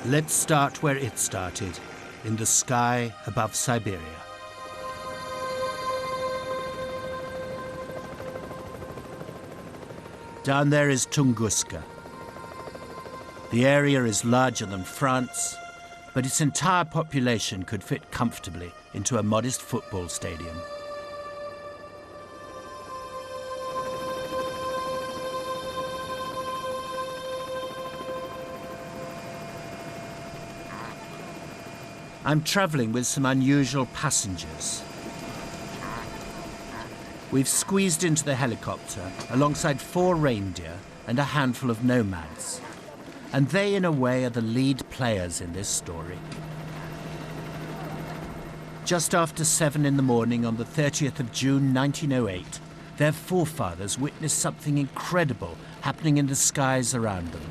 Let's start where it started, in the sky above Siberia. Down there is Tunguska. The area is larger than France, but its entire population could fit comfortably into a modest football stadium. I'm travelling with some unusual passengers. We've squeezed into the helicopter alongside 4 reindeer and a handful of nomads. And they, in a way, are the lead players in this story. Just after 7 in the morning on the 30th of June 1908, their forefathers witnessed something incredible happening in the skies around them.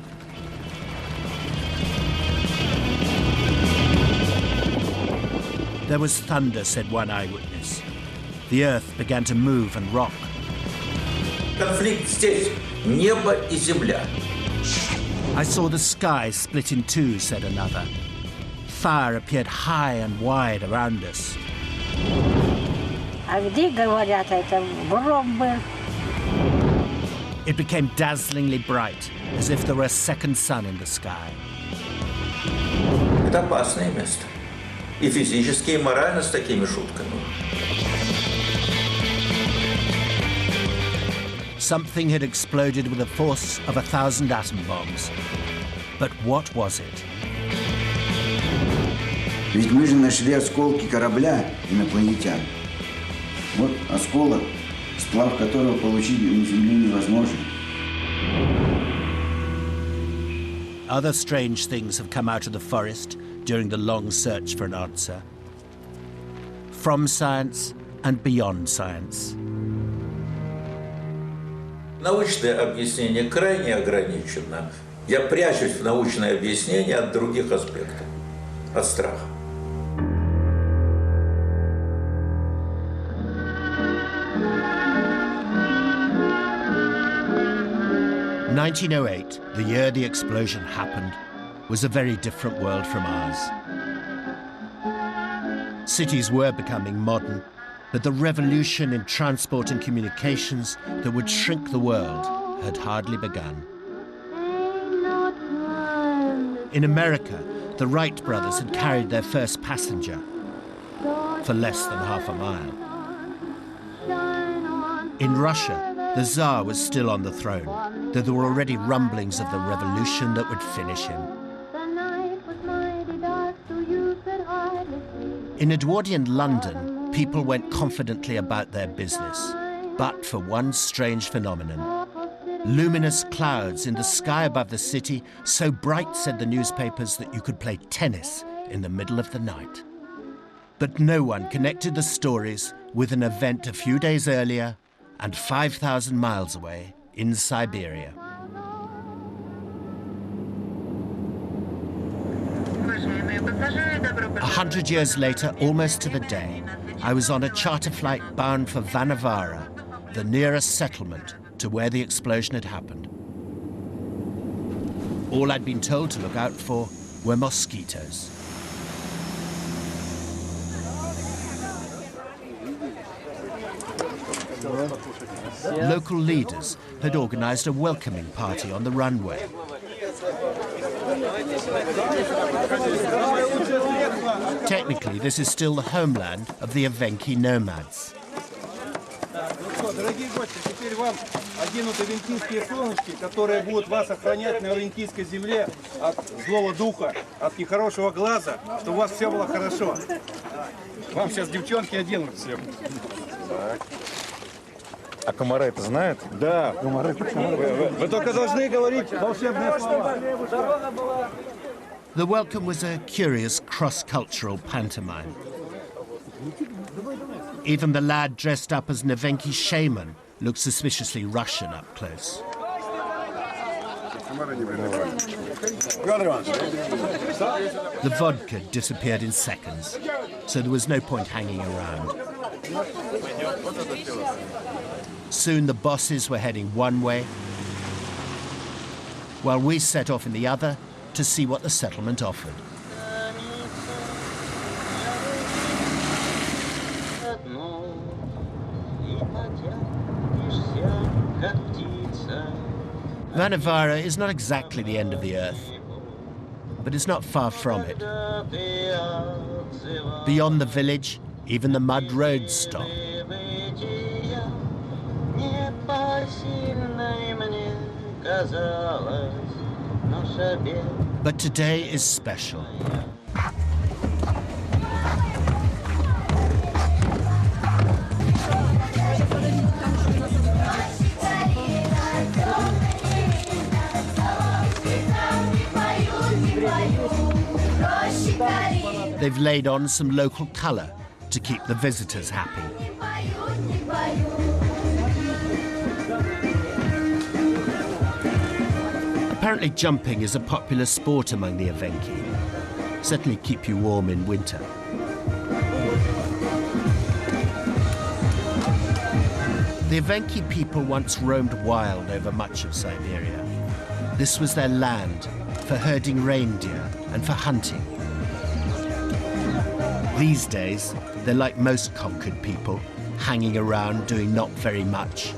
There was thunder, said one eyewitness. The earth began to move and rock. Конфликт здесь, небо и земля. I saw the sky split in two, said another. Fire appeared high and wide around us. It became dazzlingly bright, as if there were a second sun in the sky. Это опасное место. И физически, и морально с такими шутками. Something had exploded with the force of 1,000 atom bombs. But what was it? Ведь мы же нашли осколки корабля инопланетян. Вот осколок, сплав которого получить на Земле невозможно. Other strange things have come out of the forest during the long search for an answer. From science and beyond science. Научное объяснение крайне ограничено. Я прячусь в научное объяснение от других аспектов, от страха. In 1908, the year the explosion happened, was a very different world from ours. Cities were becoming modern, but the revolution in transport and communications that would shrink the world had hardly begun. In America, the Wright brothers had carried their first passenger for less than half a mile. In Russia, the Tsar was still on the throne, though there were already rumblings of the revolution that would finish him. In Edwardian London, people went confidently about their business, but for one strange phenomenon. Luminous clouds in the sky above the city, so bright, said the newspapers, that you could play tennis in the middle of the night. But no one connected the stories with an event a few days earlier and 5,000 miles away in Siberia. A 100 years later, almost to the day, I was on a charter flight bound for Vanavara, the nearest settlement to where the explosion had happened. All I'd been told to look out for were mosquitoes. Local leaders had organized a welcoming party on the runway. Technically, this is still the homeland of the Evenki nomads. Дорогие гости, теперь вам оденуты венкийские солнышки, которые будут вас охранять на венкийской земле от злого духа, от нехорошего глаза, чтобы у вас все было хорошо. Вам сейчас девчонки оденут все. А комары это знают? Да, комары. Вы только должны говорить волшебные слова. The welcome was a curious cross-cultural pantomime. Even the lad dressed up as an Evenki shaman looked suspiciously Russian up close. The vodka disappeared in seconds, so there was no point hanging around. Soon the bosses were heading one way, while we set off in the other to see what the settlement offered. Vanavara is not exactly the end of the earth, but it's not far from it. Beyond the village, even the mud roads stop. But today is special. They've laid on some local colour to keep the visitors happy. Apparently jumping is a popular sport among the Evenki. Certainly keep you warm in winter. The Evenki people once roamed wild over much of Siberia. This was their land for herding reindeer and for hunting. These days, they're like most conquered people, hanging around doing not very much,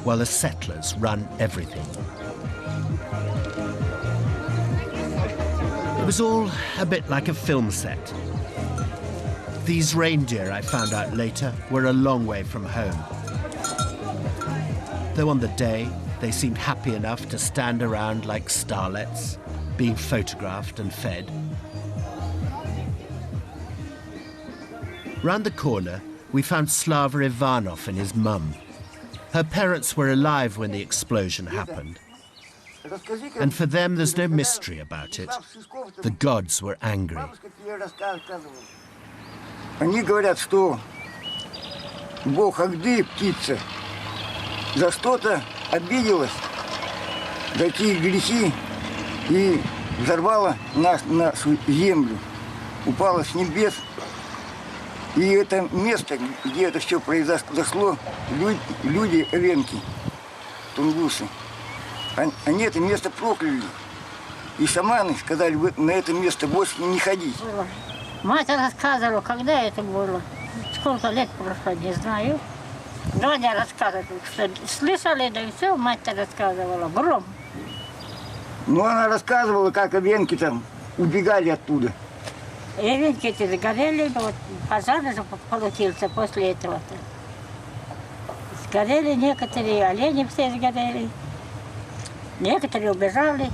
while the settlers run everything. It was all a bit like a film set. These reindeer, I found out later, were a long way from home. Though on the day, they seemed happy enough to stand around like starlets, being photographed and fed. Round the corner, we found Slava Ivanov and his mum. Her parents were alive when the explosion happened. And for them, there's no mystery about it. The gods were angry. Они говорят, что бог Агды, птица, за что-то обиделась, за какие грехи, и взорвала нас на землю, упала с небес. И это место, где это все произошло, люди Эвенки, тунгусы, они это место прокляли. И шаманы сказали, вы на это место больше не ходить. Мать рассказывала, когда это было. Сколько лет прошло, не знаю. Дядя рассказывала, что слышали, да и все, мать-то рассказывала. Гром. Ну, она рассказывала, как Эвенки там убегали оттуда. Эвенки эти сгорели, вот пожар же получился после этого. Сгорели некоторые, олени все сгорели. Некоторые убежали.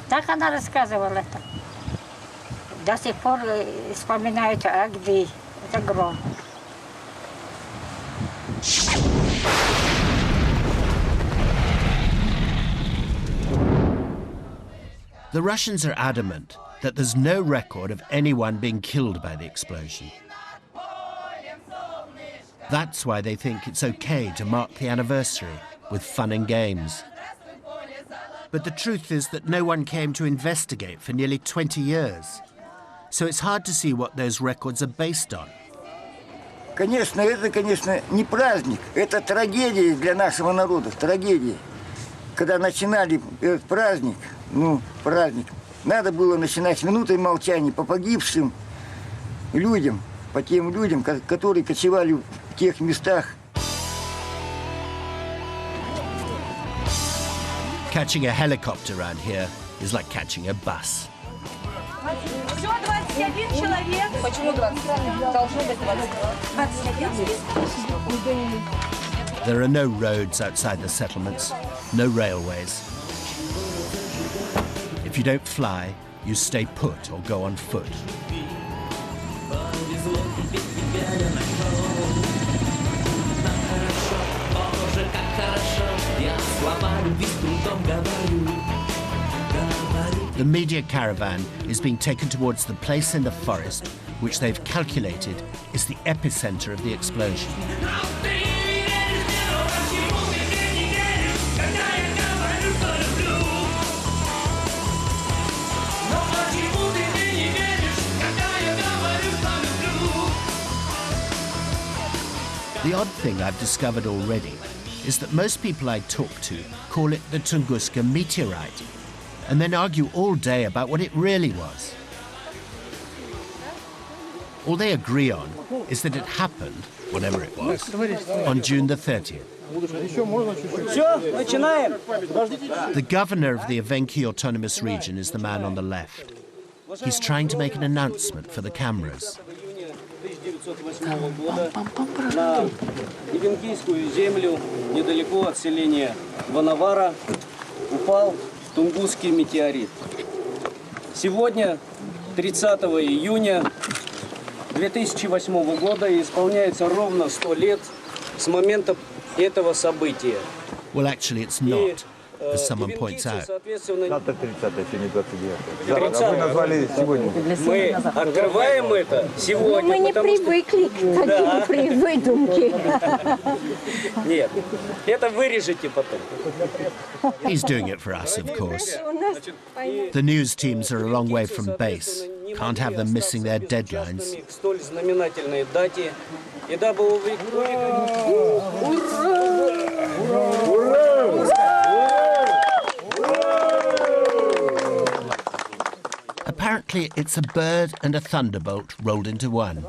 Так она рассказывала это. До сих пор вспоминают Агды. Это гром. The Russians are adamant that there's no record of anyone being killed by the explosion. That's why they think it's okay to mark the anniversary with fun and games. But the truth is that no one came to investigate for nearly 20 years. So it's hard to see what those records are based on. Конечно, это, конечно, не праздник. Это трагедия для нашего народа, трагедия. Когда начинали этот праздник, праздник, надо было начинать с минутой молчания по погибшим людям, по тем людям, которые кочевали в тех местах. Catching a helicopter around here is like catching a bus. Всего 21 человек. Почему 21? Должно быть 21. There are no roads outside the settlements, no railways. If you don't fly, you stay put or go on foot. The media caravan is being taken towards the place in the forest which they've calculated is the epicenter of the explosion. The odd thing I've discovered already is that most people I talk to call it the Tunguska meteorite. and then argue all day about what it really was. All they agree on is that it happened, whatever it was, on June the 30th. The governor of the Evenki Autonomous Region is the man on the left. He's trying to make an announcement for the cameras. На Ивенкийскую землю, недалеко от селения Ванавара, упал Тунгусский метеорит. Сегодня, 30 июня 2008 года, исполняется ровно 100 лет с момента этого события. Well, actually, it's not, as someone points out. Завтра 30-е, сегодня 29-е. Вы назвали сегодня. Мы открываем это сегодня. Мы не привыкли к таким выдумке. Нет, это вырежете потом. He's doing it for us, of course. The news teams are a long way from base. Can't have them missing their deadlines. К столь знаменательной дате. И дабы Apparently, it's a bird and a thunderbolt rolled into one.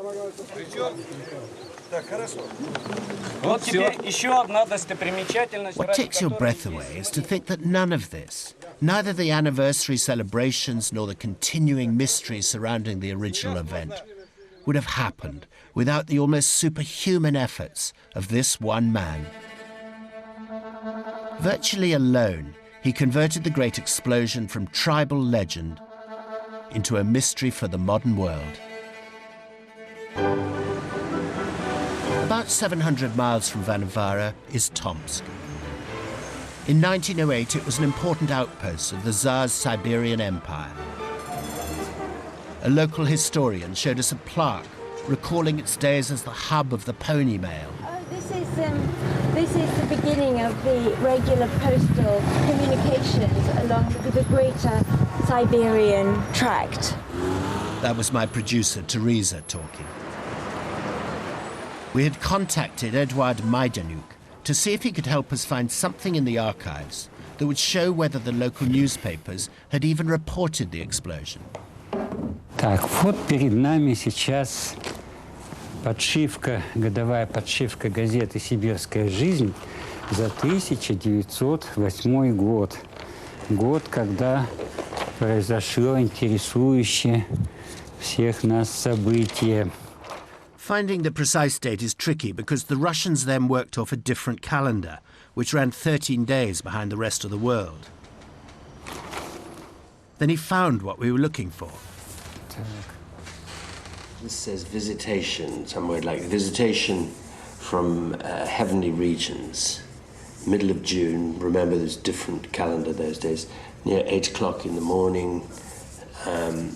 Вот теперь еще одна достопримечательность. What takes your breath away is to think that none of this, neither the anniversary celebrations nor the continuing mystery surrounding the original event, would have happened without the almost superhuman efforts of this one man. Virtually alone, he converted the great explosion from tribal legend into a mystery for the modern world. About 700 miles from Vanavara is Tomsk. In 1908, it was an important outpost of the Tsar's Siberian Empire. A local historian showed us a plaque recalling its days as the hub of the pony mail. This is the beginning of the regular postal communications along the greater Siberian tract. That was my producer, Teresa, talking. We had contacted Eduard Majdanuk to see if he could help us find something in the archives that would show whether the local newspapers had even reported the explosion. Так, вот перед нами сейчас подшивка, годовая подшивка газеты «Сибирская жизнь» за 1908 год. Год, когда произошло интересующее всех нас событие. Finding the precise date is tricky because the Russians then worked off a different calendar, which ran 13 days behind the rest of the world. Then he found what we were looking for. This says visitation, some word like visitation from heavenly regions. Middle of June, remember there's different calendar those days, near 8 o'clock in the morning,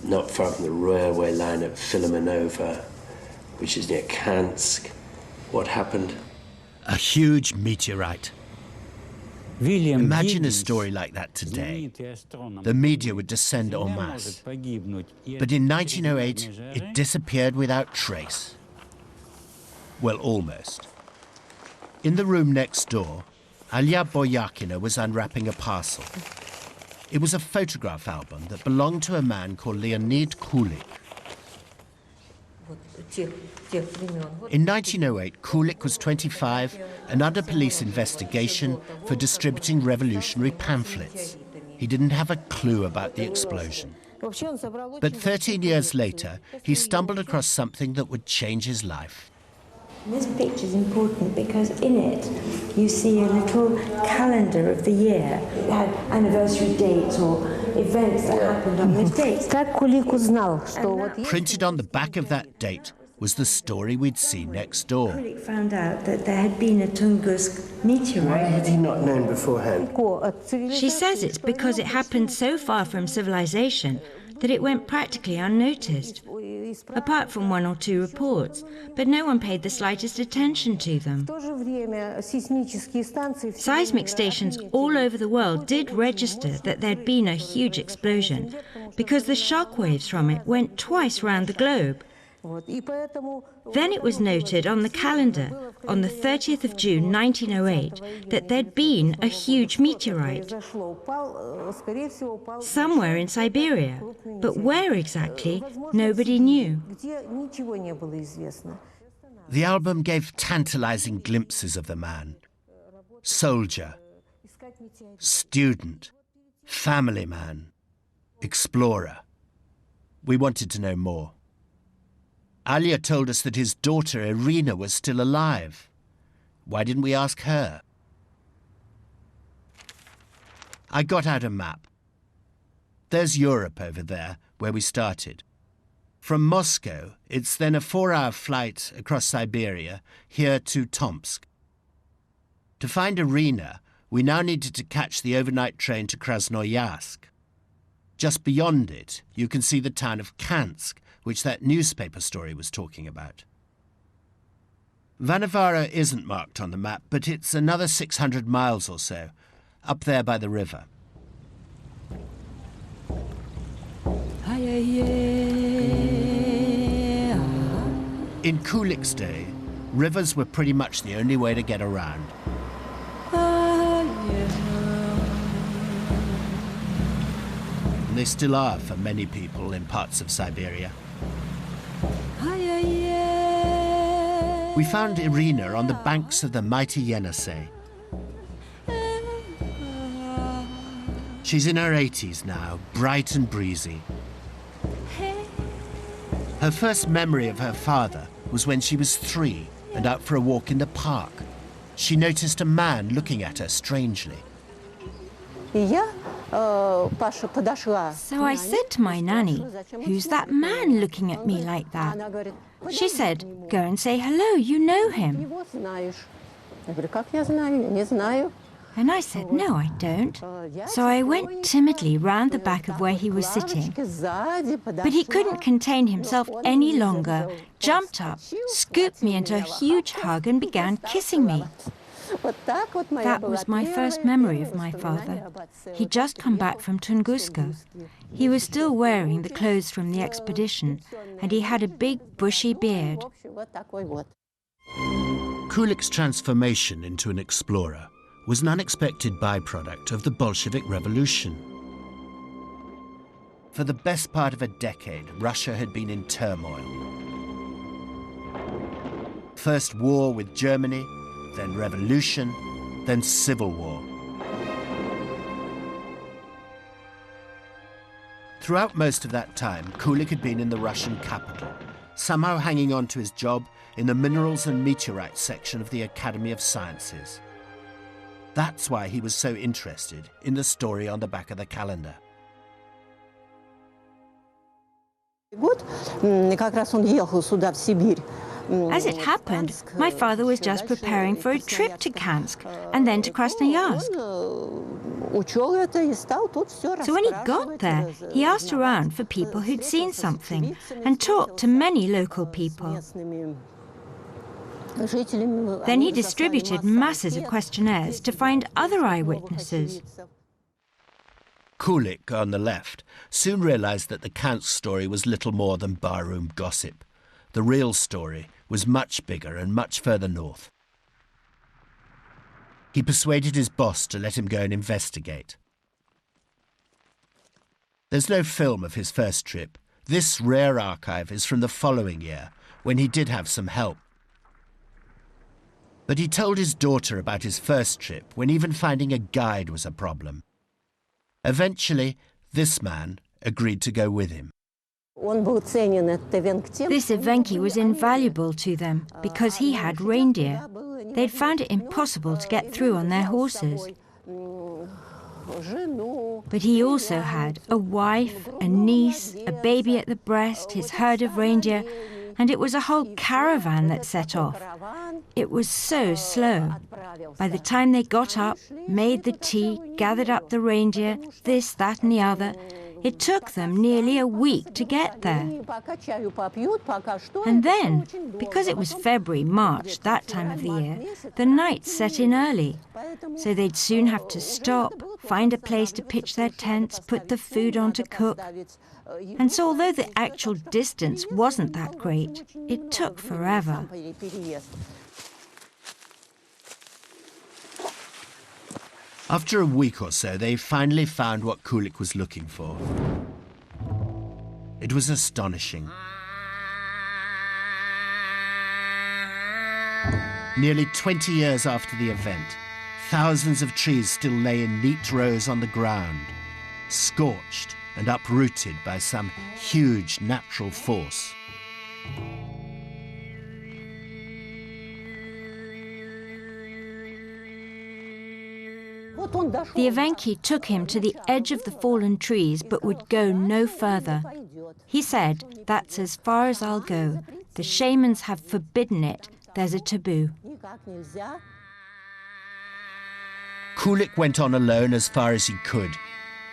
not far from the railway line at Filomenova, which is near Kansk. What happened? A huge meteorite. Imagine a story like that today. The media would descend en masse. But in 1908, it disappeared without trace. Well, almost. In the room next door, Alia Boyakina was unwrapping a parcel. It was a photograph album that belonged to a man called Leonid Kulik. In 1908, Kulik was 25 and under police investigation for distributing revolutionary pamphlets. He didn't have a clue about the explosion. But 13 years later, he stumbled across something that would change his life. This picture is important because in it you see a little calendar of the year. It had anniversary dates or events that happened on this date. Printed on the back of that date was the story we'd seen next door. Kulik found out that there had been a Tungusk meteorite. Why had he not known beforehand? She says it's because it happened so far from civilization that it went practically unnoticed, apart from 1 or 2 reports, but no one paid the slightest attention to them. Seismic stations all over the world did register that there'd been a huge explosion, because the shock waves from it went twice round the globe. Then it was noted on the calendar on the 30th of June 1908 that there'd been a huge meteorite somewhere in Siberia, but where exactly, nobody knew. The album gave tantalizing glimpses of the man. Soldier, student, family man, explorer. We wanted to know more. Alia told us that his daughter Irina was still alive. Why didn't we ask her? I got out a map. There's Europe over there, where we started. From Moscow, it's then a 4-hour flight across Siberia, here to Tomsk. To find Irina, we now needed to catch the overnight train to Krasnoyarsk. Just beyond it, you can see the town of Kansk, which that newspaper story was talking about. Vanavara isn't marked on the map, but it's another 600 miles or so, up there by the river. In Kulik's day, rivers were pretty much the only way to get around. And they still are for many people in parts of Siberia. We found Irina on the banks of the mighty Yenisei. She's in her 80s now, bright and breezy. Her first memory of her father was when she was 3 and out for a walk in the park. She noticed a man looking at her strangely. So I said to my nanny, "Who's that man looking at me like that?" She said, "Go and say hello, you know him." And I said, "No, I don't." So I went timidly round the back of where he was sitting. But he couldn't contain himself any longer, jumped up, scooped me into a huge hug and began kissing me. That was my first memory of my father. He'd just come back from Tunguska. He was still wearing the clothes from the expedition, and he had a big bushy beard. Kulik's transformation into an explorer was an unexpected byproduct of the Bolshevik Revolution. For the best part of a decade, Russia had been in turmoil. First war with Germany, then revolution, then civil war. Throughout most of that time, Kulik had been in the Russian capital, somehow hanging on to his job in the Minerals and Meteorites section of the Academy of Sciences. That's why he was so interested in the story on the back of the calendar. As it happened, my father was just preparing for a trip to Kansk and then to Krasnoyarsk. So when he got there, he asked around for people who'd seen something and talked to many local people. Then he distributed masses of questionnaires to find other eyewitnesses. Kulik, on the left, soon realized that the Kansk story was little more than barroom gossip. The real story was much bigger and much further north. He persuaded his boss to let him go and investigate. There's no film of his first trip. This rare archive is from the following year, when he did have some help. But he told his daughter about his first trip when even finding a guide was a problem. Eventually, this man agreed to go with him. This Evenki was invaluable to them because he had reindeer. They'd found it impossible to get through on their horses. But he also had a wife, a niece, a baby at the breast, his herd of reindeer, and it was a whole caravan that set off. It was so slow. By the time they got up, made the tea, gathered up the reindeer, this, that and the other, it took them nearly a week to get there. And then, because it was February, March, that time of the year, the night set in early. So they'd soon have to stop, find a place to pitch their tents, put the food on to cook. And so although the actual distance wasn't that great, it took forever. After a week or so, they finally found what Kulik was looking for. It was astonishing. Nearly 20 years after the event, thousands of trees still lay in neat rows on the ground, scorched and uprooted by some huge natural force. The Evenki took him to the edge of the fallen trees but would go no further. He said, "That's as far as I'll go. The shamans have forbidden it. There's a taboo." Kulik went on alone as far as he could,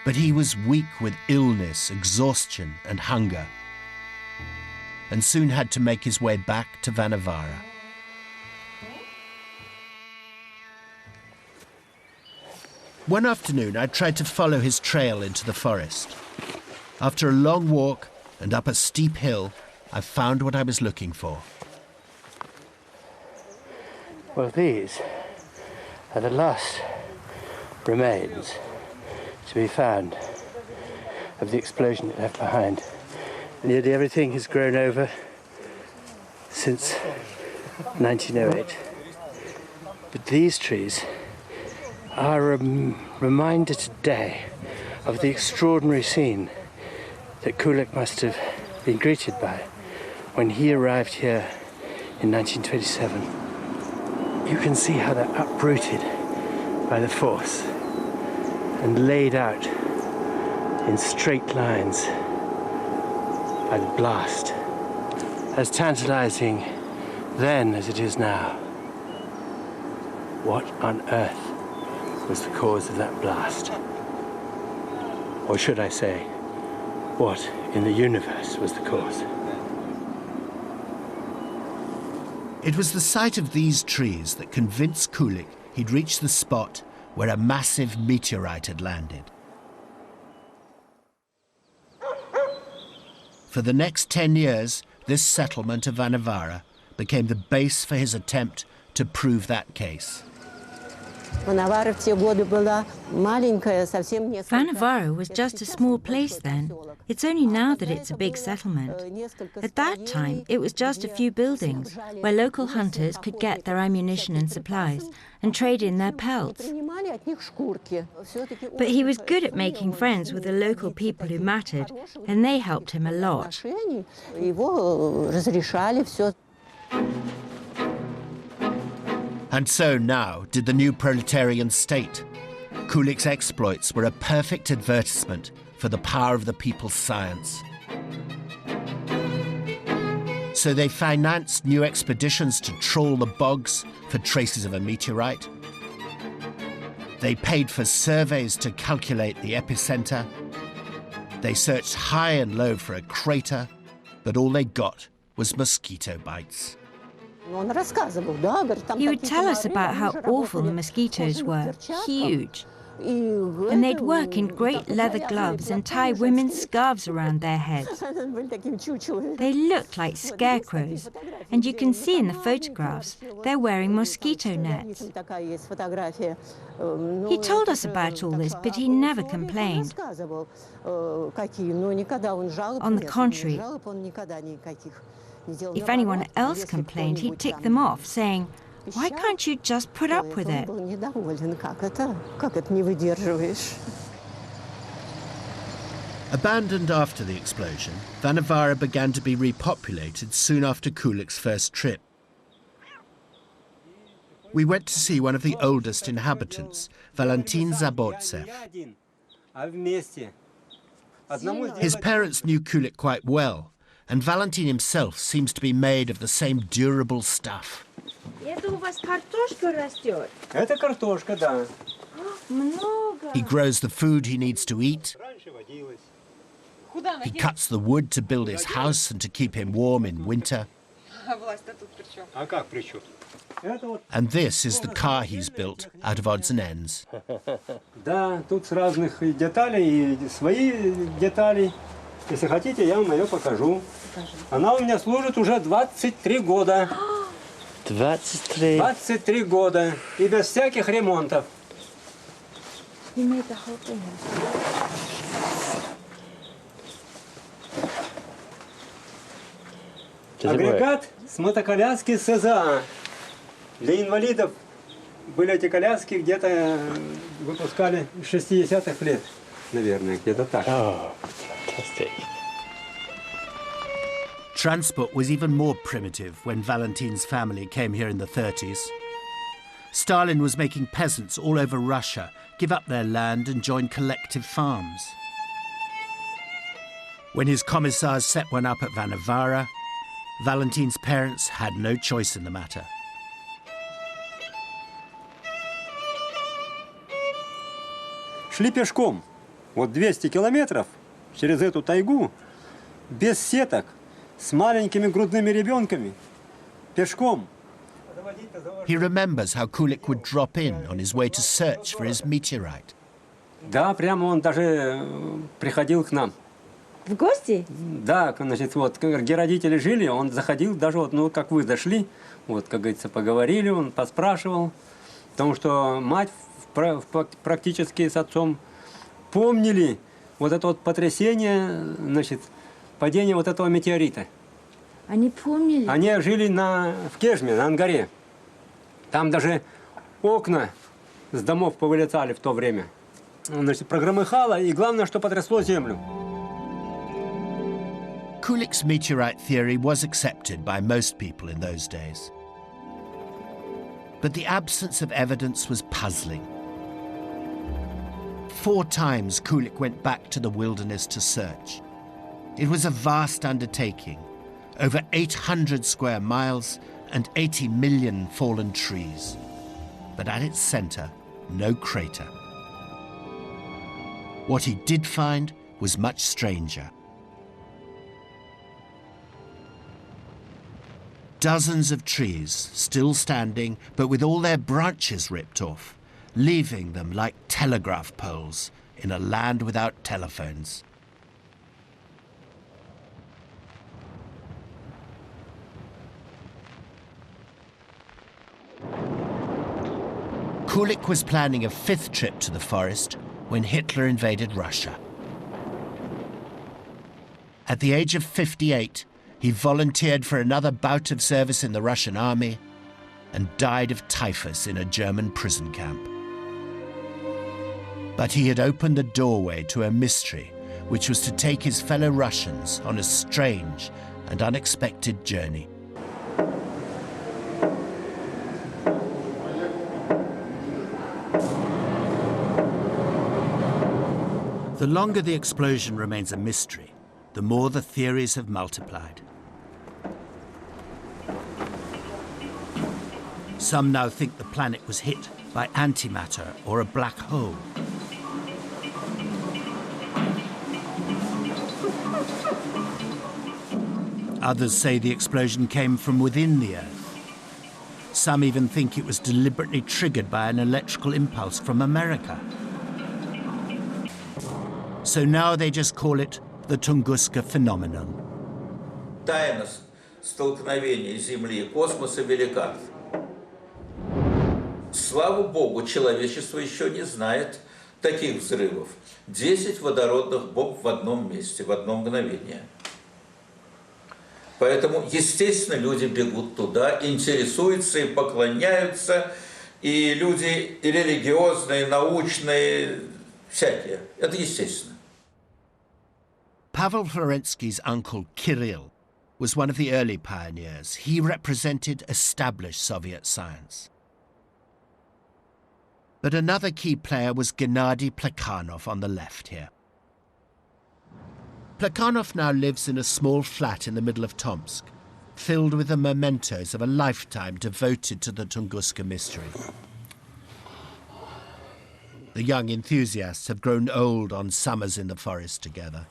but he was weak with illness, exhaustion and hunger, and soon had to make his way back to Vanavara. One afternoon, I tried to follow his trail into the forest. After a long walk and up a steep hill, I found what I was looking for. Well, these are the last remains to be found of the explosion it left behind. Nearly everything has grown over since 1908. But these trees are a reminder today of the extraordinary scene that Kulik must have been greeted by when he arrived here in 1927. You can see how they're uprooted by the force and laid out in straight lines by the blast, as tantalizing then as it is now. What on earth was the cause of that blast? Or should I say, what in the universe was the cause? It was the sight of these trees that convinced Kulik he'd reached the spot where a massive meteorite had landed. For the next 10 years, this settlement of Vanavara became the base for his attempt to prove that case. Vanavara was just a small place then. It's only now that it's a big settlement. At that time, it was just a few buildings where local hunters could get their ammunition and supplies and trade in their pelts. But he was good at making friends with the local people who mattered, and they helped him a lot. And so now did the new proletarian state. Kulik's exploits were a perfect advertisement for the power of the people's science. So they financed new expeditions to trawl the bogs for traces of a meteorite. They paid for surveys to calculate the epicenter. They searched high and low for a crater, but all they got was mosquito bites. He would tell us about how awful the mosquitoes were, huge. And they'd work in great leather gloves and tie women's scarves around their heads. They looked like scarecrows, and you can see in the photographs they're wearing mosquito nets. He told us about all this, but he never complained. On the contrary, if anyone else complained, he'd tick them off, saying, "Why can't you just put up with it?" Abandoned after the explosion, Vanavara began to be repopulated soon after Kulik's first trip. We went to see one of the oldest inhabitants, Valentin Zabortsev. His parents knew Kulik quite well, and Valentin himself seems to be made of the same durable stuff. He grows the food he needs to eat. He cuts the wood to build his house and to keep him warm in winter. And this is the car he's built out of odds and ends. Да, тут с разных деталей, и свои детали. Если хотите, я вам ее покажу. Она у меня служит уже 23 года. 23? 23 года. И без всяких ремонтов. You made the whole thing. Агрегат с мотоколяски СЗА. Для инвалидов были эти коляски, где-то выпускали с 60-х лет, наверное, где-то так. Transport was even more primitive when Valentin's family came here in the 30s. Stalin was making peasants all over Russia give up their land and join collective farms. When his commissars set one up at Vanavara, Valentin's parents had no choice in the matter. Шли пешком. Вот 200 километров через эту тайгу, без сеток, с маленькими грудными ребенками, пешком. He remembers how Kulik would drop in on his way to search for his meteorite. Да, прямо он даже приходил к нам. В гости? Да, значит, вот, где родители жили, он заходил, даже вот, ну, как вы зашли, вот, как говорится, поговорили, он поспрашивал, потому что мать практически с отцом помнили вот это вот потрясение, значит, падение вот этого метеорита. Они помнили? Они жили в Кежме, на Ангаре. Там даже окна с домов повылетали в то время. Значит, прогромыхало, и главное, что потрясло землю. Kulik's meteorite theory was accepted by most people in those days. But the absence of evidence was puzzling. 4 times Kulik went back to the wilderness to search. It was a vast undertaking, over 800 square miles and 80 million fallen trees. But at its center, no crater. What he did find was much stranger. Dozens of trees still standing, but with all their branches ripped off, leaving them like telegraph poles in a land without telephones. Kulik was planning a 5th trip to the forest when Hitler invaded Russia. At the age of 58, he volunteered for another bout of service in the Russian army and died of typhus in a German prison camp. But he had opened the doorway to a mystery which was to take his fellow Russians on a strange and unexpected journey. The longer the explosion remains a mystery, the more the theories have multiplied. Some now think the planet was hit by antimatter or a black hole. Others say the explosion came from within the Earth. Some even think it was deliberately triggered by an electrical impulse from America. So now they just call it the Tunguska phenomenon. Тайна столкновения Земли и космоса велика. Слава Богу, человечество еще не знает таких взрывов. 10 водородных бомб в одном месте, в одно мгновение. Поэтому, естественно, люди бегут туда, интересуются и поклоняются, и люди и религиозные, и научные, всякие. Это естественно. Pavel Florensky's uncle, Kirill, was one of the early pioneers. He represented established Soviet science. But another key player was Gennady Plekhanov on the left here. Plekhanov now lives in a small flat in the middle of Tomsk, filled with the mementos of a lifetime devoted to the Tunguska mystery. The young enthusiasts have grown old on summers in the forest together.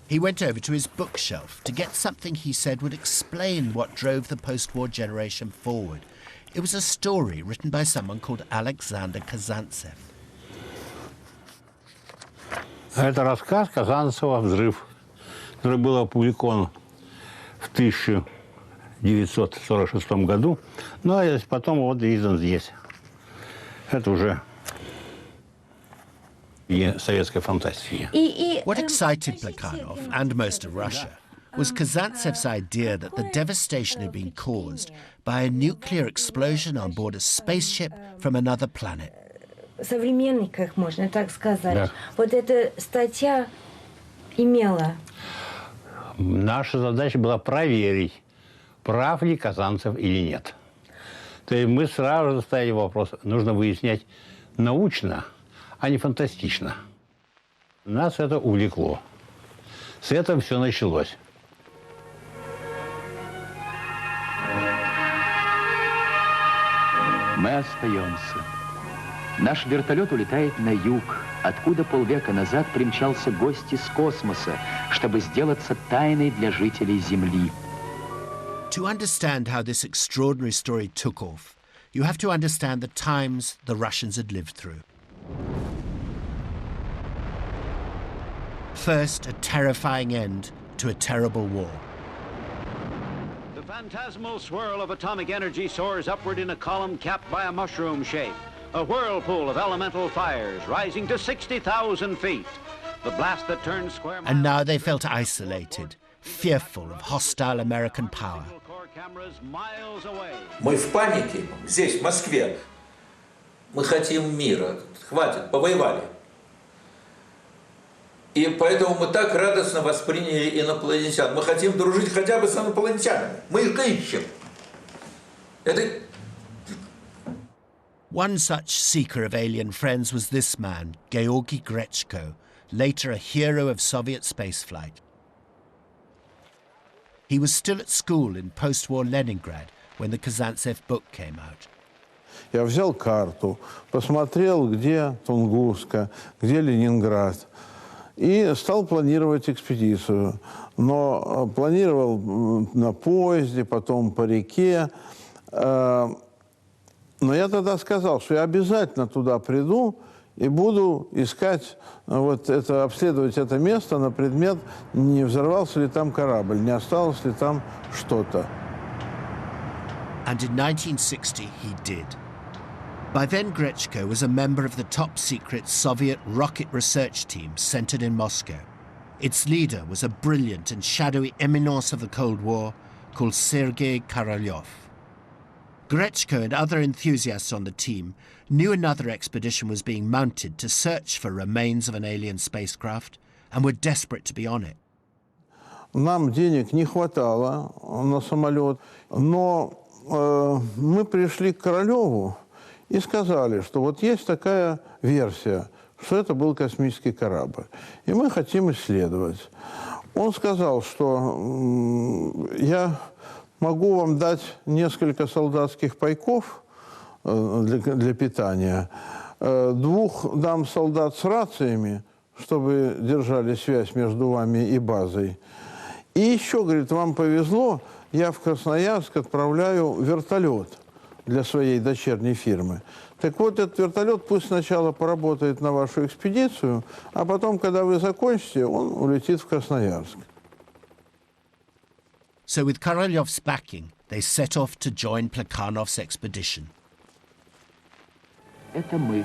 He went over to his bookshelf to get something he said would explain what drove the post-war generation forward. It was a story written by someone called Alexander Kazantsev. Это рассказ Казанцева «Взрыв», который был опубликован в 1919 1946 году. Ну, а потом вот издан здесь. Это уже советская фантастика. What excited Plekhanov and most of Russia was Kazantsev's idea that the devastation had been caused by a nuclear explosion on board a spaceship from another planet. В современниках, можно так сказать. Да. Вот эта статья имела. Наша задача была проверить, прав ли Казанцев или нет. То есть мы сразу же ставили вопрос, нужно выяснять научно, а не фантастично. Нас это увлекло. С этого все началось. Мы остаемся. Наш вертолет улетает на юг, откуда полвека назад примчался гость из космоса, чтобы сделаться тайной для жителей Земли. To understand how this extraordinary story took off, you have to understand the times the Russians had lived through. First, a terrifying end to a terrible war. The phantasmal swirl of atomic energy soars upward in a column capped by a mushroom shape. A whirlpool of elemental fires rising to 60,000 feet. The blast that turns square miles. And now they felt isolated, fearful of hostile American power. Мы в панике здесь, в Москве. Мы хотим мира. Хватит, повоевали. И поэтому мы так радостно восприняли инопланетян. Мы хотим дружить хотя бы с инопланетянами. Мы их ищем. Это... One such seeker of alien friends was this man, Georgy Grechko, later a hero of Soviet spaceflight. He was still at school in post-war Leningrad when the Kazantsev book came out. Я взял карту, посмотрел, где Тунгуска, где Ленинград, и стал планировать экспедицию. Но планировал на поезде, потом по реке. Но я тогда сказал, что я обязательно туда приду и буду искать, вот это, обследовать это место на предмет, не взорвался ли там корабль, не осталось ли там что-то. And in 1960 he did. By then Grechko was a member of the top-secret Soviet rocket research team centered in Moscow. Its leader was a brilliant and shadowy eminence of the Cold War called Sergei Korolev. Grechko and other enthusiasts on the team knew another expedition was being mounted to search for remains of an alien spacecraft and were desperate to be on it. Нам денег не хватало на самолет, но мы пришли к Королеву и сказали, что вот есть такая версия, что это был космический корабль, и мы хотим исследовать. Он сказал, что я могу вам дать несколько солдатских пайков для питания, 2 дам солдат с рациями, чтобы держали связь между вами и базой. И еще, говорит, вам повезло, я в Красноярск отправляю вертолет для своей дочерней фирмы. Так вот, этот вертолет пусть сначала поработает на вашу экспедицию, а потом, когда вы закончите, он улетит в Красноярск. So with Korolev's backing, they set off to join Plekhanov's expedition. Это мы.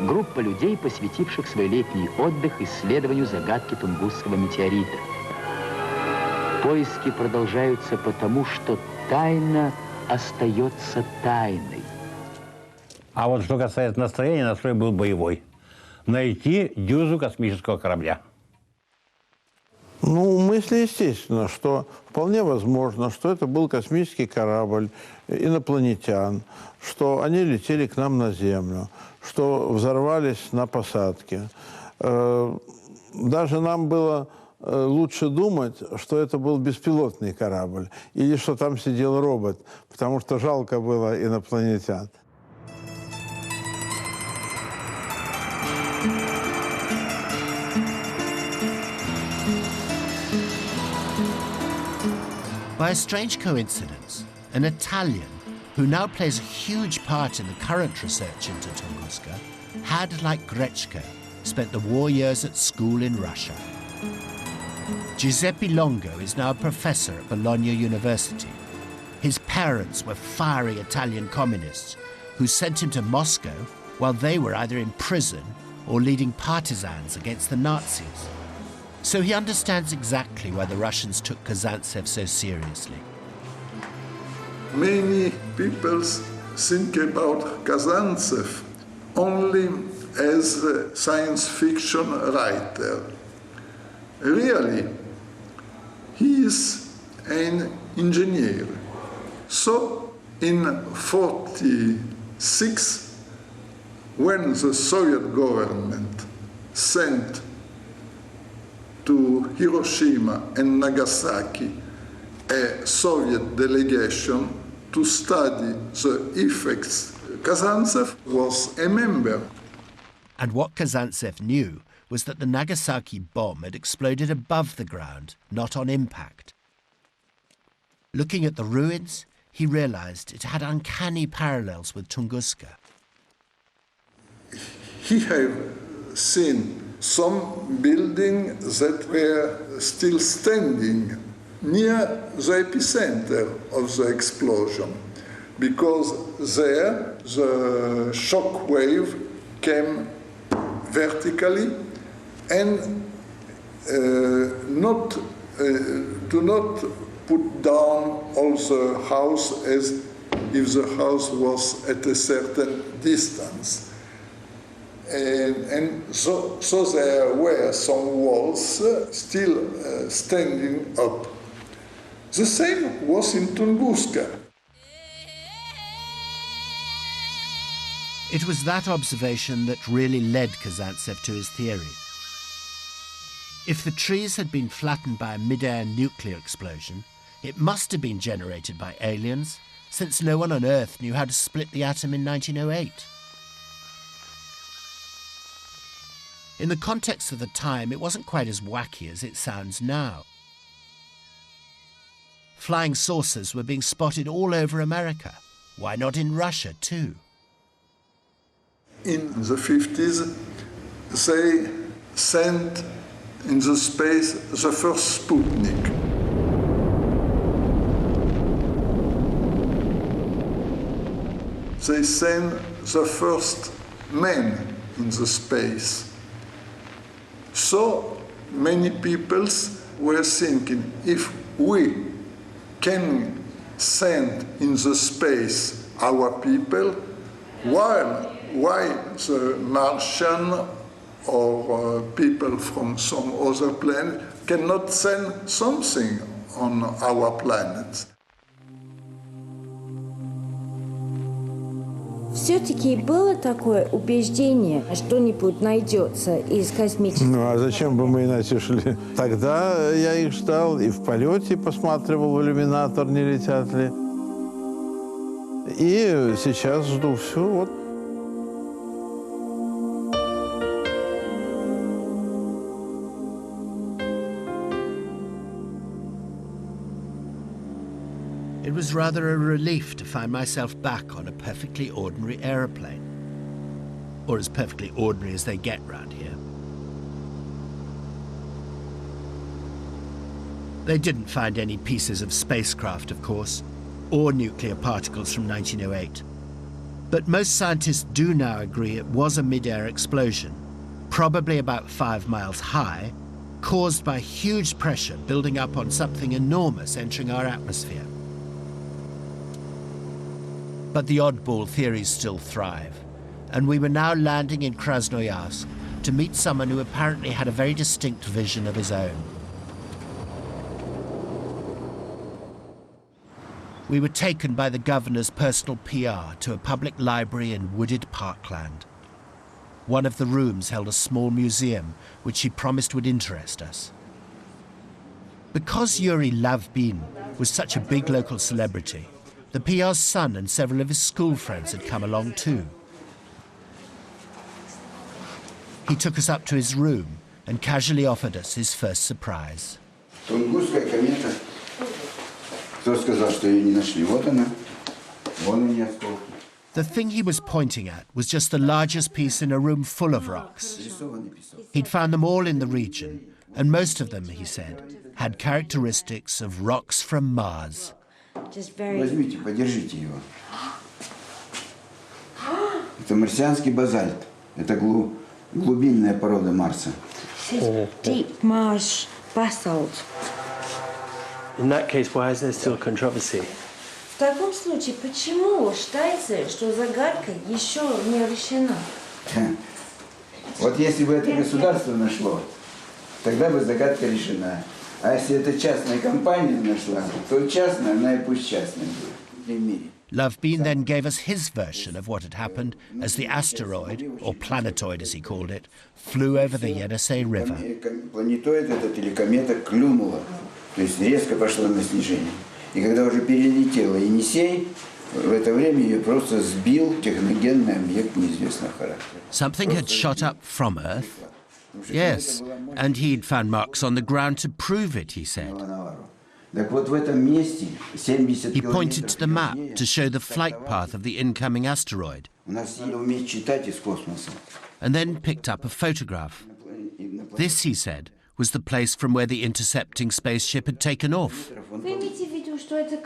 Группа людей, посвятивших свой летний отдых исследованию загадки Тунгусского метеорита. Поиски продолжаются потому, что тайна остается тайной. А вот что касается настроения, настрой был боевой. Найти дюзу космического корабля. Ну, мысли, естественно, что вполне возможно, что это был космический корабль инопланетян, что они летели к нам на Землю, что взорвались на посадке. Даже нам было лучше думать, что это был беспилотный корабль или что там сидел робот, потому что жалко было инопланетян. By a strange coincidence, an Italian, who now plays a huge part in the current research into Tunguska, had, like Grechko, spent the war years at school in Russia. Giuseppe Longo is now a professor at Bologna University. His parents were fiery Italian communists who sent him to Moscow while they were either in prison or leading partisans against the Nazis. So he understands exactly why the Russians took Kazantsev so seriously. Many people think about Kazantsev only as a science fiction writer. Really, he is an engineer. So, in 1946, when the Soviet government sent to Hiroshima and Nagasaki a Soviet delegation to study the effects, Kazantsev was a member. And what Kazantsev knew was that the Nagasaki bomb had exploded above the ground, not on impact. Looking at the ruins, he realized it had uncanny parallels with Tunguska. He had seen some buildings that were still standing near the epicenter of the explosion, because there the shock wave came vertically and do not put down all the house as if the house was at a certain distance. And so there were some walls still standing up. The same was in Tunguska. It was that observation that really led Kazantsev to his theory. If the trees had been flattened by a mid-air nuclear explosion, it must have been generated by aliens, since no one on Earth knew how to split the atom in 1908. In the context of the time, it wasn't quite as wacky as it sounds now. Flying saucers were being spotted all over America. Why not in Russia, too? In the 50s, they sent in the space the first Sputnik. They sent the first man in the space. So many people were thinking, if we can send in the space our people, why the Martian or people from some other planet cannot send something on our planet? Все-таки было такое убеждение, что-нибудь найдется из космического... Ну, а зачем бы мы иначе шли? Тогда я их ждал и в полете посматривал в иллюминатор, не летят ли. И сейчас жду все, вот. It was rather a relief to find myself back on a perfectly ordinary aeroplane. Or as perfectly ordinary as they get round here. They didn't find any pieces of spacecraft, of course, or nuclear particles from 1908. But most scientists do now agree it was a mid-air explosion, probably about 5 miles high, caused by huge pressure building up on something enormous entering our atmosphere. But the oddball theories still thrive, and we were now landing in Krasnoyarsk to meet someone who apparently had a very distinct vision of his own. We were taken by the governor's personal PR to a public library in wooded parkland. One of the rooms held a small museum which he promised would interest us. Because Yuri Lavbin was such a big local celebrity, the PR's son and several of his school friends had come along too. He took us up to his room and casually offered us his first surprise. Тунгусская комета. Кто сказал, что ее не нашли? Вот она. Вон у нее осколки. The thing he was pointing at was just the largest piece in a room full of rocks. He'd found them all in the region, and most of them, he said, had characteristics of rocks from Mars. Just very... Возьмите, подержите его. Это марсианский базальт. Это глубинная порода Марса. Deep marsh basalt. In that case, why is there still controversy? В таком случае, почему считается, что загадка еще не решена? Вот если бы это государство нашло, тогда бы загадка решена. А если это частная компания нашла, то частная, она и пусть частная будет в мире. Lovebean then gave us his version of what had happened as the asteroid, or planetoid as he called it, flew over the Yenisei River. Планетоид этот или комета клюнула, то есть резко пошла на снижение. И когда уже перелетела Енисей, в это время ее просто сбил техногенный объект неизвестного характера. Something had shot up from Earth. Yes, and he'd found marks on the ground to prove it, he said. Так вот в этом месте 70 He pointed to the map to show the flight path of the incoming asteroid. У нас надо уметь читать из космоса. And then picked up a photograph. This, he said, was the place from where the intercepting spaceship had taken off. Вы имеете в виду, что это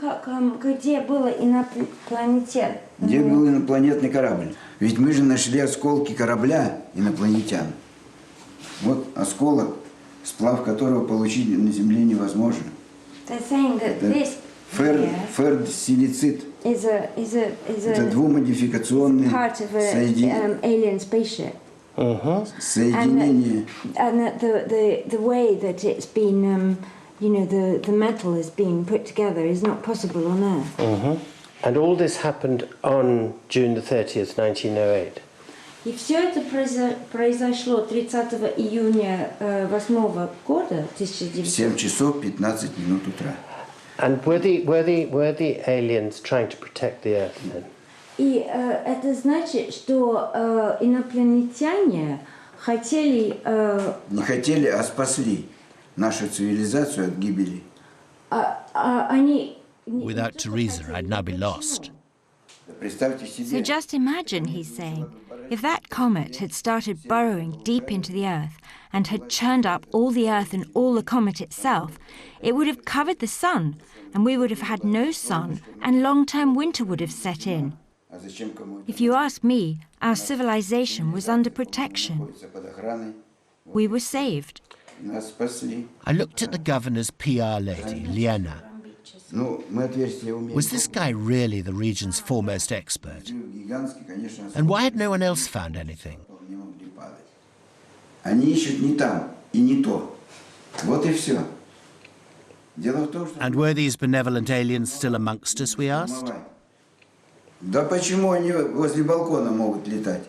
где было инопланетян? Где был инопланетный корабль? Ведь мы же нашли осколки корабля инопланетян. Вот осколок, сплав которого получить на Земле невозможно. They're saying that this ферросилицит. Это двумодификационный alien spaceship. Соединение. And the way that it's been, the metal has been put together is not possible on Earth. And all this happened on June the 30th, 1908. И все это произошло 30 июня 8 года 1900. 7 часов 15 минут утра. And were the aliens trying to protect the Earth then? И это значит, что инопланетяне хотели... Не хотели, а спасли нашу цивилизацию от гибели. Они... Without Teresa, I'd now be lost. So just imagine, he's saying, if that comet had started burrowing deep into the Earth and had churned up all the Earth and all the comet itself, it would have covered the sun, and we would have had no sun, and long-term winter would have set in. If you ask me, our civilization was under protection. We were saved. I looked at the governor's PR lady, Liena. Was this guy really the region's foremost expert? And why had no one else found anything? Они ищут не там и не то. Вот и все. And were these benevolent aliens still amongst us, we asked? Да почему они возле балкона могут летать?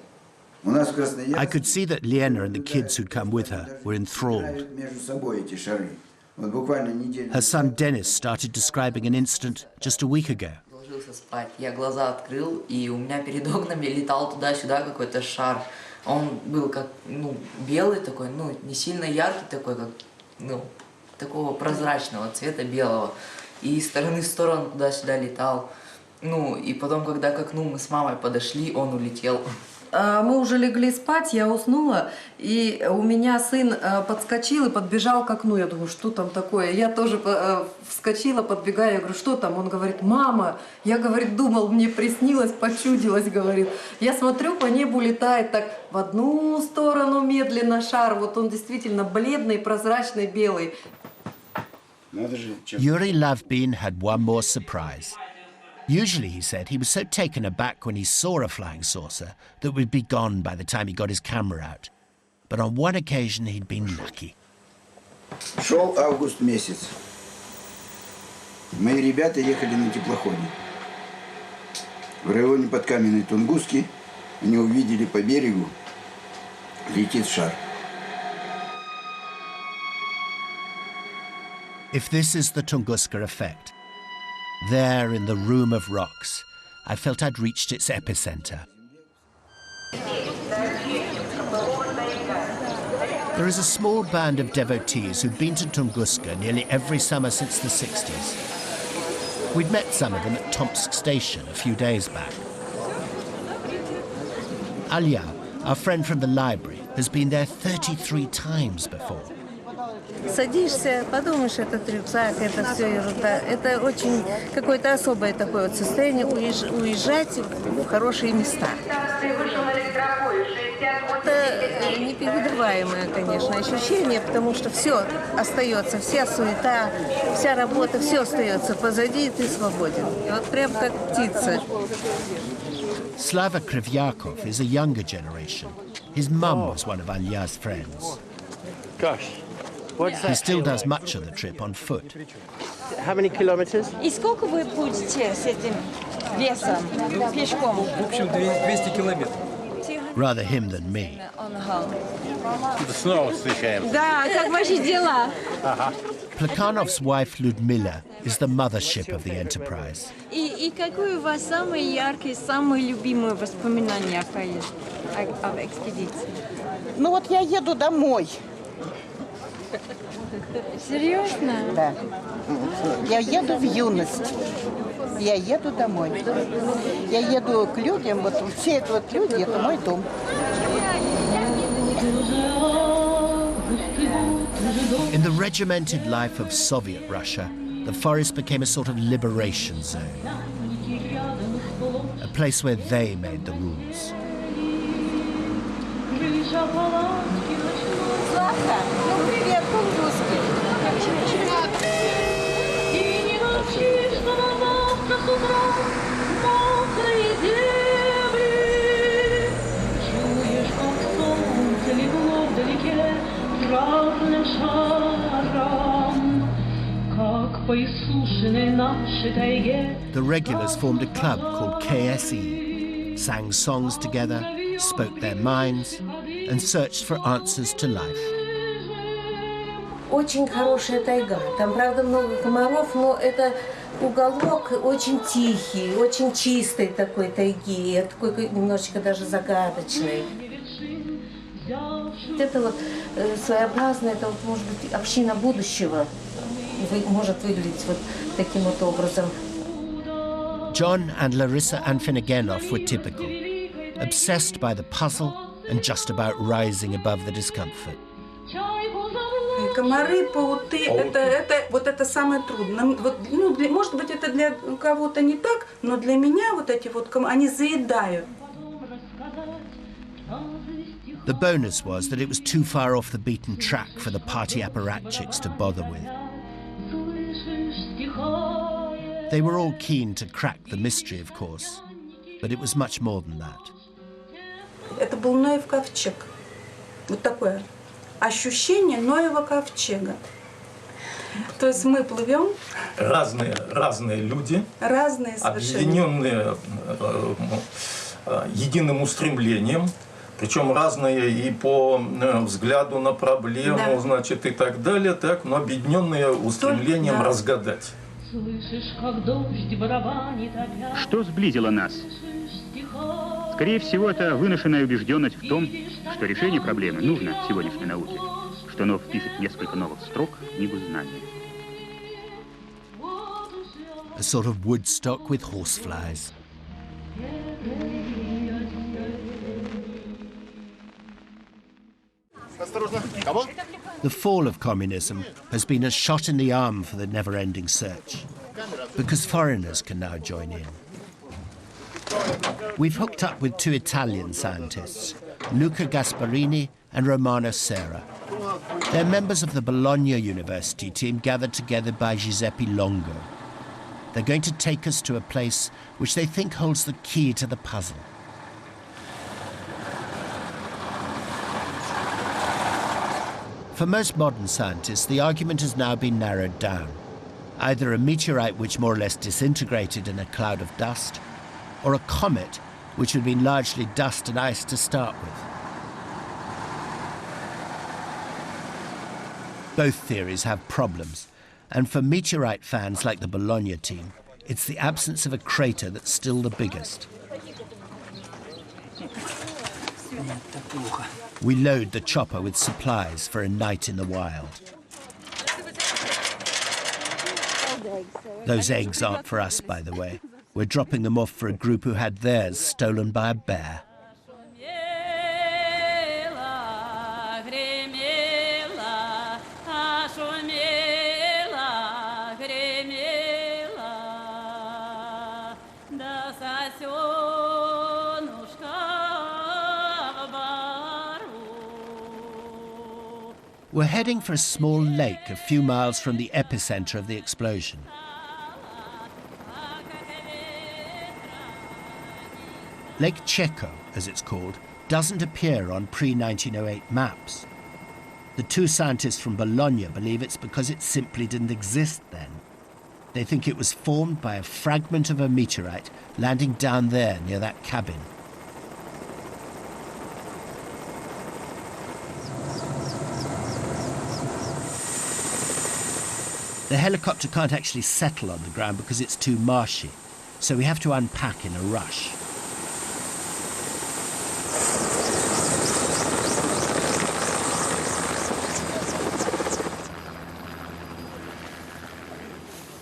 У нас в Красноярске... I could see that Liena and the kids who'd come with her were enthralled. Между собой эти шары. Вот буквально неделю... Her son Dennis started describing an incident just a week ago. Ложился спать, я глаза открыл, и у меня перед окнами летал туда-сюда какой-то шар. Он был как, белый такой, не сильно яркий такой, как, такого прозрачного цвета белого. И из стороны в сторону туда-сюда летал. И потом, когда к окну мы с мамой подошли, он улетел. Мы уже легли спать, я уснула, и у меня сын подскочил и подбежал к окну. Я думаю, что там такое? Я тоже вскочила, подбегая, я говорю, что там? Он говорит, мама. Я, говорит, думал, мне приснилось, почудилось, говорит. Я смотрю, по небу летает так в одну сторону медленно шар. Вот он действительно бледный, прозрачный, белый. Yuri Lovebean had one more surprise. Usually, he said, he was so taken aback when he saw a flying saucer that we'd be gone by the time he got his camera out. But on one occasion, he'd been lucky. Шел август месяц. Мои ребята ехали на теплоходе. В районе подкаменной Тунгуски они увидели по берегу летит шар. If this is the Tunguska effect, there in the room of rocks, I felt I'd reached its epicenter. There is a small band of devotees who've been to Tunguska nearly every summer since the 60s. We'd met some of them at Tomsk Station a few days back. Alya, our friend from the library, has been there 33 times before. Садишься, подумаешь, этот рюкзак, это все ерунда. Это очень какое-то особое такое вот состояние уезжать в хорошие места. Это непередаваемое, конечно, ощущение, потому что все остается, вся суета, вся работа, все остается позади, и ты свободен. И вот прям как птица. Slava Krivyakov is a younger generation. His mum was one of Alya's friends. Gosh. He still does much of the trip on foot. How many kilometers? И сколько вы будете с этим весом пешком? В общем, 200 километров. Rather him than me. Снова встречаемся. Да, как ваши дела? Plekhanov's wife Ludmila is the mothership of the enterprise. И какое у вас самое яркое, самое любимое воспоминание об экспедиции? Ну вот я еду домой. Серьезно? Да. Я еду в юность. Я еду домой. Я еду к людям, вот все это вот люди, это мой дом. In the regimented life of Soviet Russia, the forest became a sort of liberation zone. A place where they made the rules. The regulars formed a club called KSE, sang songs together, spoke their minds, and searched for answers to life. Очень хорошая тайга. Там, правда, много комаров, но это уголок очень тихий, очень чистый такой тайги, такой немножечко даже загадочный. Это вот своеобразная, это вот, может быть, община будущего может выглядеть вот таким вот образом. John and Larissa Anfinagenov were typical, obsessed by the puzzle and just about rising above the discomfort. Комары, пауты, это самое трудное. Вот, ну, может быть, это для кого-то не так, но для меня вот эти вот комары, они заедают. The bonus was that it was too far off the beaten track for the party apparatchiks to bother with. They were all keen to crack the mystery, of course, but it was much more than that. Это был Ноев ковчег. Вот такое ощущение Ноева ковчега. То есть мы плывем. Разные люди. Разные совершенно. Объединенные единым устремлением. Причем разные и по взгляду на проблему, да. Значит, и так далее, так, но объединенные устремлением да. Разгадать. Что сблизило нас? Скорее всего, это выношенная убежденность в том, что решение проблемы нужно сегодняшней науке, что оно впишет несколько новых строк в книгу знаний. A sort of Woodstock with horseflies. The fall of communism has been a shot in the arm for the never-ending search, because foreigners can now join in. We've hooked up with two Italian scientists, Luca Gasparini and Romano Serra. They're members of the Bologna University team gathered together by Giuseppe Longo. They're going to take us to a place which they think holds the key to the puzzle. For most modern scientists, the argument has now been narrowed down. Either a meteorite which more or less disintegrated in a cloud of dust, or a comet which had been largely dust and ice to start with. Both theories have problems, and for meteorite fans like the Bologna team, it's the absence of a crater that's still the biggest. We load the chopper with supplies for a night in the wild. Those eggs aren't for us, by the way. We're dropping them off for a group who had theirs stolen by a bear. We're heading for a small lake a few miles from the epicenter of the explosion. Lake Checo, as it's called, doesn't appear on pre-1908 maps. The two scientists from Bologna believe it's because it simply didn't exist then. They think it was formed by a fragment of a meteorite landing down there near that cabin. The helicopter can't actually settle on the ground because it's too marshy, so we have to unpack in a rush.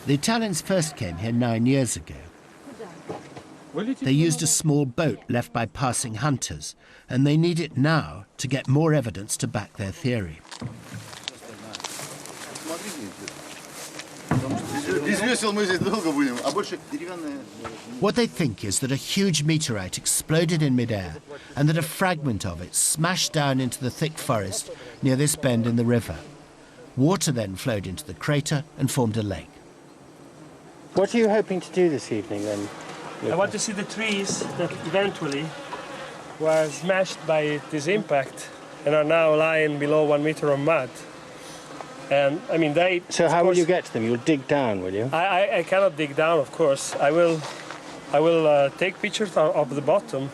The Italians first came here 9 years ago. They used a small boat left by passing hunters, and they need it now to get more evidence to back their theory. What they think is that a huge meteorite exploded in midair and that a fragment of it smashed down into the thick forest near this bend in the river. Water then flowed into the crater and formed a lake. What are you hoping to do this evening then? I want to see the trees that eventually were smashed by this impact and are now lying below 1 meter of mud. And I mean, they. So how will you get to them? You'll dig down, will you? I cannot dig down, of course. I will take pictures of the bottom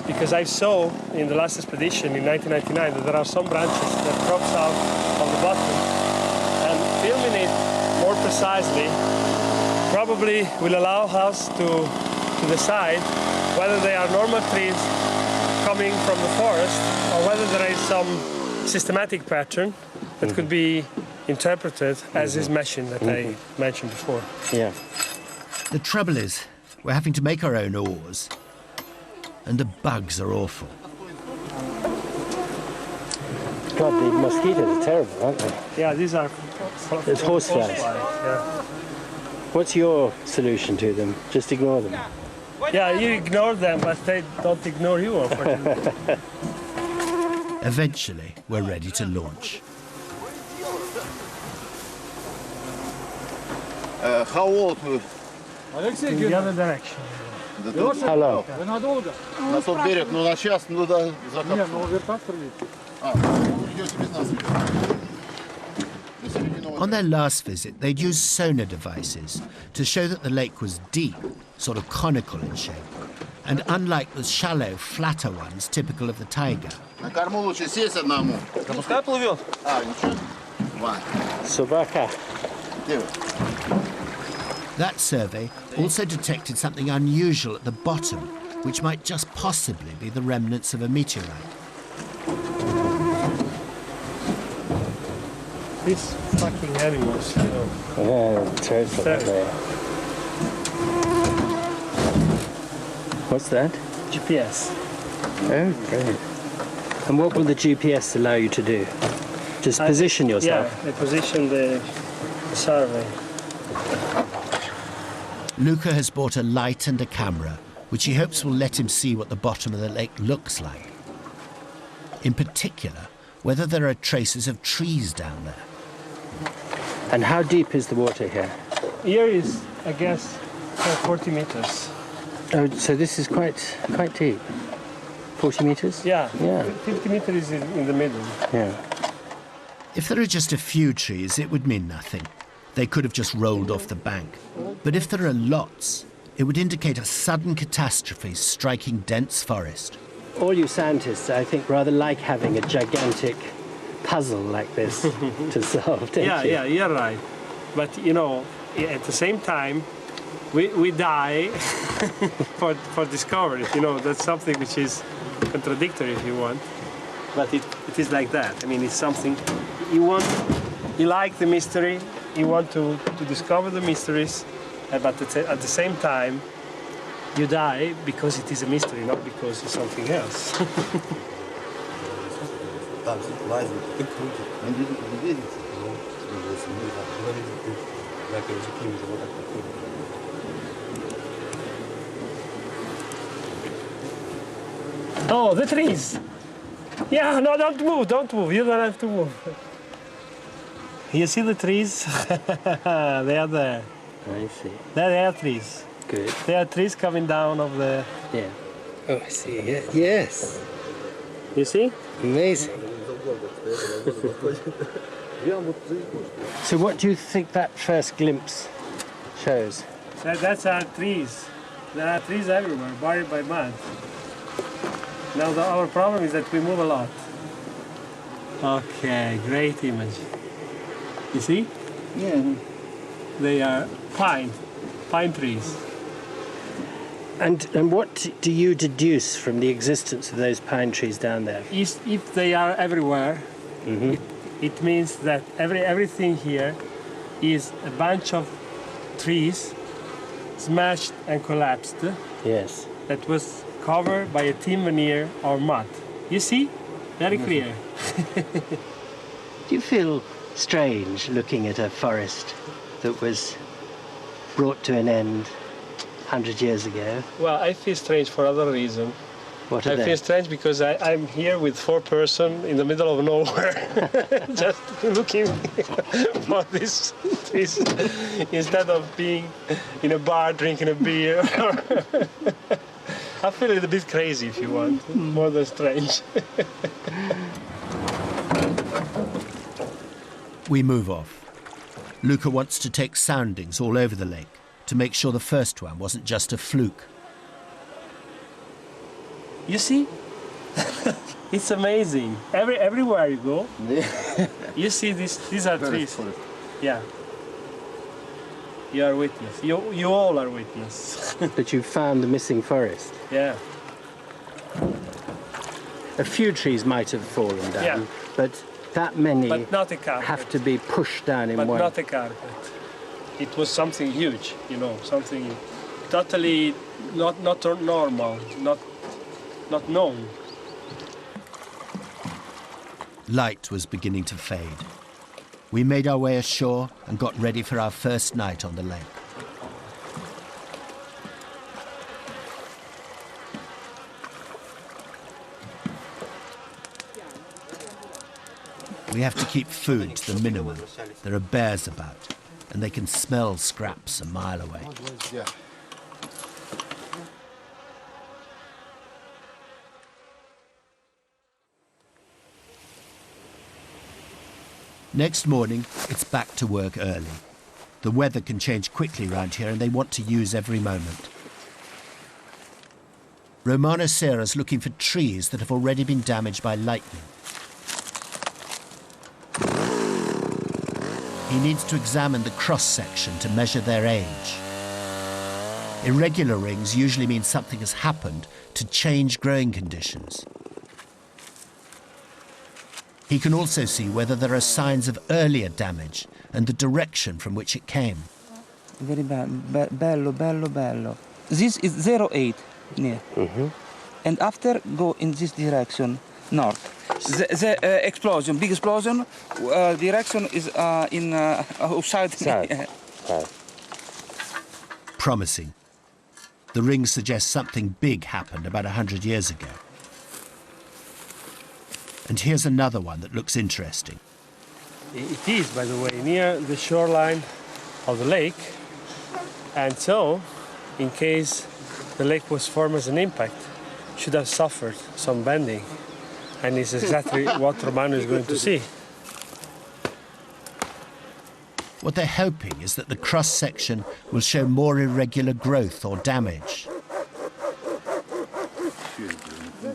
because I saw in the last expedition in 1999 that there are some branches that crops out of the bottom, and filming it more precisely probably will allow us to decide whether they are normal trees coming from the forest or whether there is some systematic pattern that could be interpreted as this meshing that I mentioned before. Yeah. The trouble is, we're having to make our own oars, and the bugs are awful. God, the mosquitoes are terrible, aren't they? Yeah, these are... There's horseflies. Yeah. What's your solution to them? Just ignore them? Yeah, you ignore them, but they don't ignore you, unfortunately. Eventually, we're ready to launch. How old? In the other direction. How long? На тот берег, ну на час, ну да, закопать. Идете без нас. On their last visit, they'd used sonar devices to show that the lake was deep, sort of conical in shape, and unlike the shallow, flatter ones typical of the taiga. На корму лучше сесть одному. Да пускай плывет. Ничего. Собака. That survey also detected something unusual at the bottom, which might just possibly be the remnants of a meteorite. These fucking animals, you know. Yeah, terrible. What's that? GPS. Oh, great. And what will the GPS allow you to do? Just position yourself? Yeah, I position the survey. Luca has bought a light and a camera, which he hopes will let him see what the bottom of the lake looks like. In particular, whether there are traces of trees down there. And how deep is the water here? Here is, I guess, 40 meters. Oh, so this is quite deep. 40 meters? Yeah. 50 meters is in the middle. Yeah. If there are just a few trees, it would mean nothing. They could have just rolled off the bank. But if there are lots, it would indicate a sudden catastrophe striking dense forest. All you scientists, I think, rather like having a gigantic puzzle like this to solve, don't you? Yeah, you're right. But, you know, at the same time, we die for discovery. You know, that's something which is contradictory if you want. But it is like that. I mean, it's something you like the mystery, you want to discover the mysteries, but at the same time, you die because it is a mystery, not because it's something else. Oh, the trees! Yeah, no, don't move. You don't have to move. You see the trees? They are there. I see. There are trees. Good. There are trees coming down of the... Yeah. Oh, I see. Yeah. Yes. You see? Amazing. So what do you think that first glimpse shows? That's our trees. There are trees everywhere, buried by mud. Now our problem is that we move a lot. Okay, great image. You see? Yeah. They are pine trees. And what do you deduce from the existence of those pine trees down there? If they are everywhere, it means that everything here is a bunch of trees smashed and collapsed. Yes. That was covered by a thin veneer or mud. You see? Very clear. Do you feel strange looking at a forest that was brought to an end 100 years ago? Well, I feel strange for other reason. What are I they? feel strange because I'm here with 4 persons in the middle of nowhere, just looking for these trees instead of being in a bar drinking a beer. I feel a little bit crazy, if you want, more than strange. We move off. Luca wants to take soundings all over the lake to make sure the first one wasn't just a fluke. You see? It's amazing. Everywhere you go, you see these are trees. Yeah. You are witness. You all are witness. That you found the missing forest? Yeah. A few trees might have fallen down, Yeah. but that many But not a carpet. have to be pushed down in But one. not a carpet. It was something huge, you know, something totally not normal, not known. Light was beginning to fade. We made our way ashore and got ready for our first night on the lake. We have to keep food to the minimum. There are bears about, and they can smell scraps a mile away. Next morning, it's back to work early. The weather can change quickly round here and they want to use every moment. Romano Serra's looking for trees that have already been damaged by lightning. He needs to examine the cross-section to measure their age. Irregular rings usually mean something has happened to change growing conditions. He can also see whether there are signs of earlier damage and the direction from which it came. Very bello. This is 08 near. And after go in this direction, north. The explosion, big explosion, direction is in south. Promising. The rings suggest something big happened about 100 years ago. And here's another one that looks interesting. It is, by the way, near the shoreline of the lake. And so, in case the lake was formed as an impact, should have suffered some bending. And it's exactly what Romano is going to see. What they're hoping is that the cross-section will show more irregular growth or damage.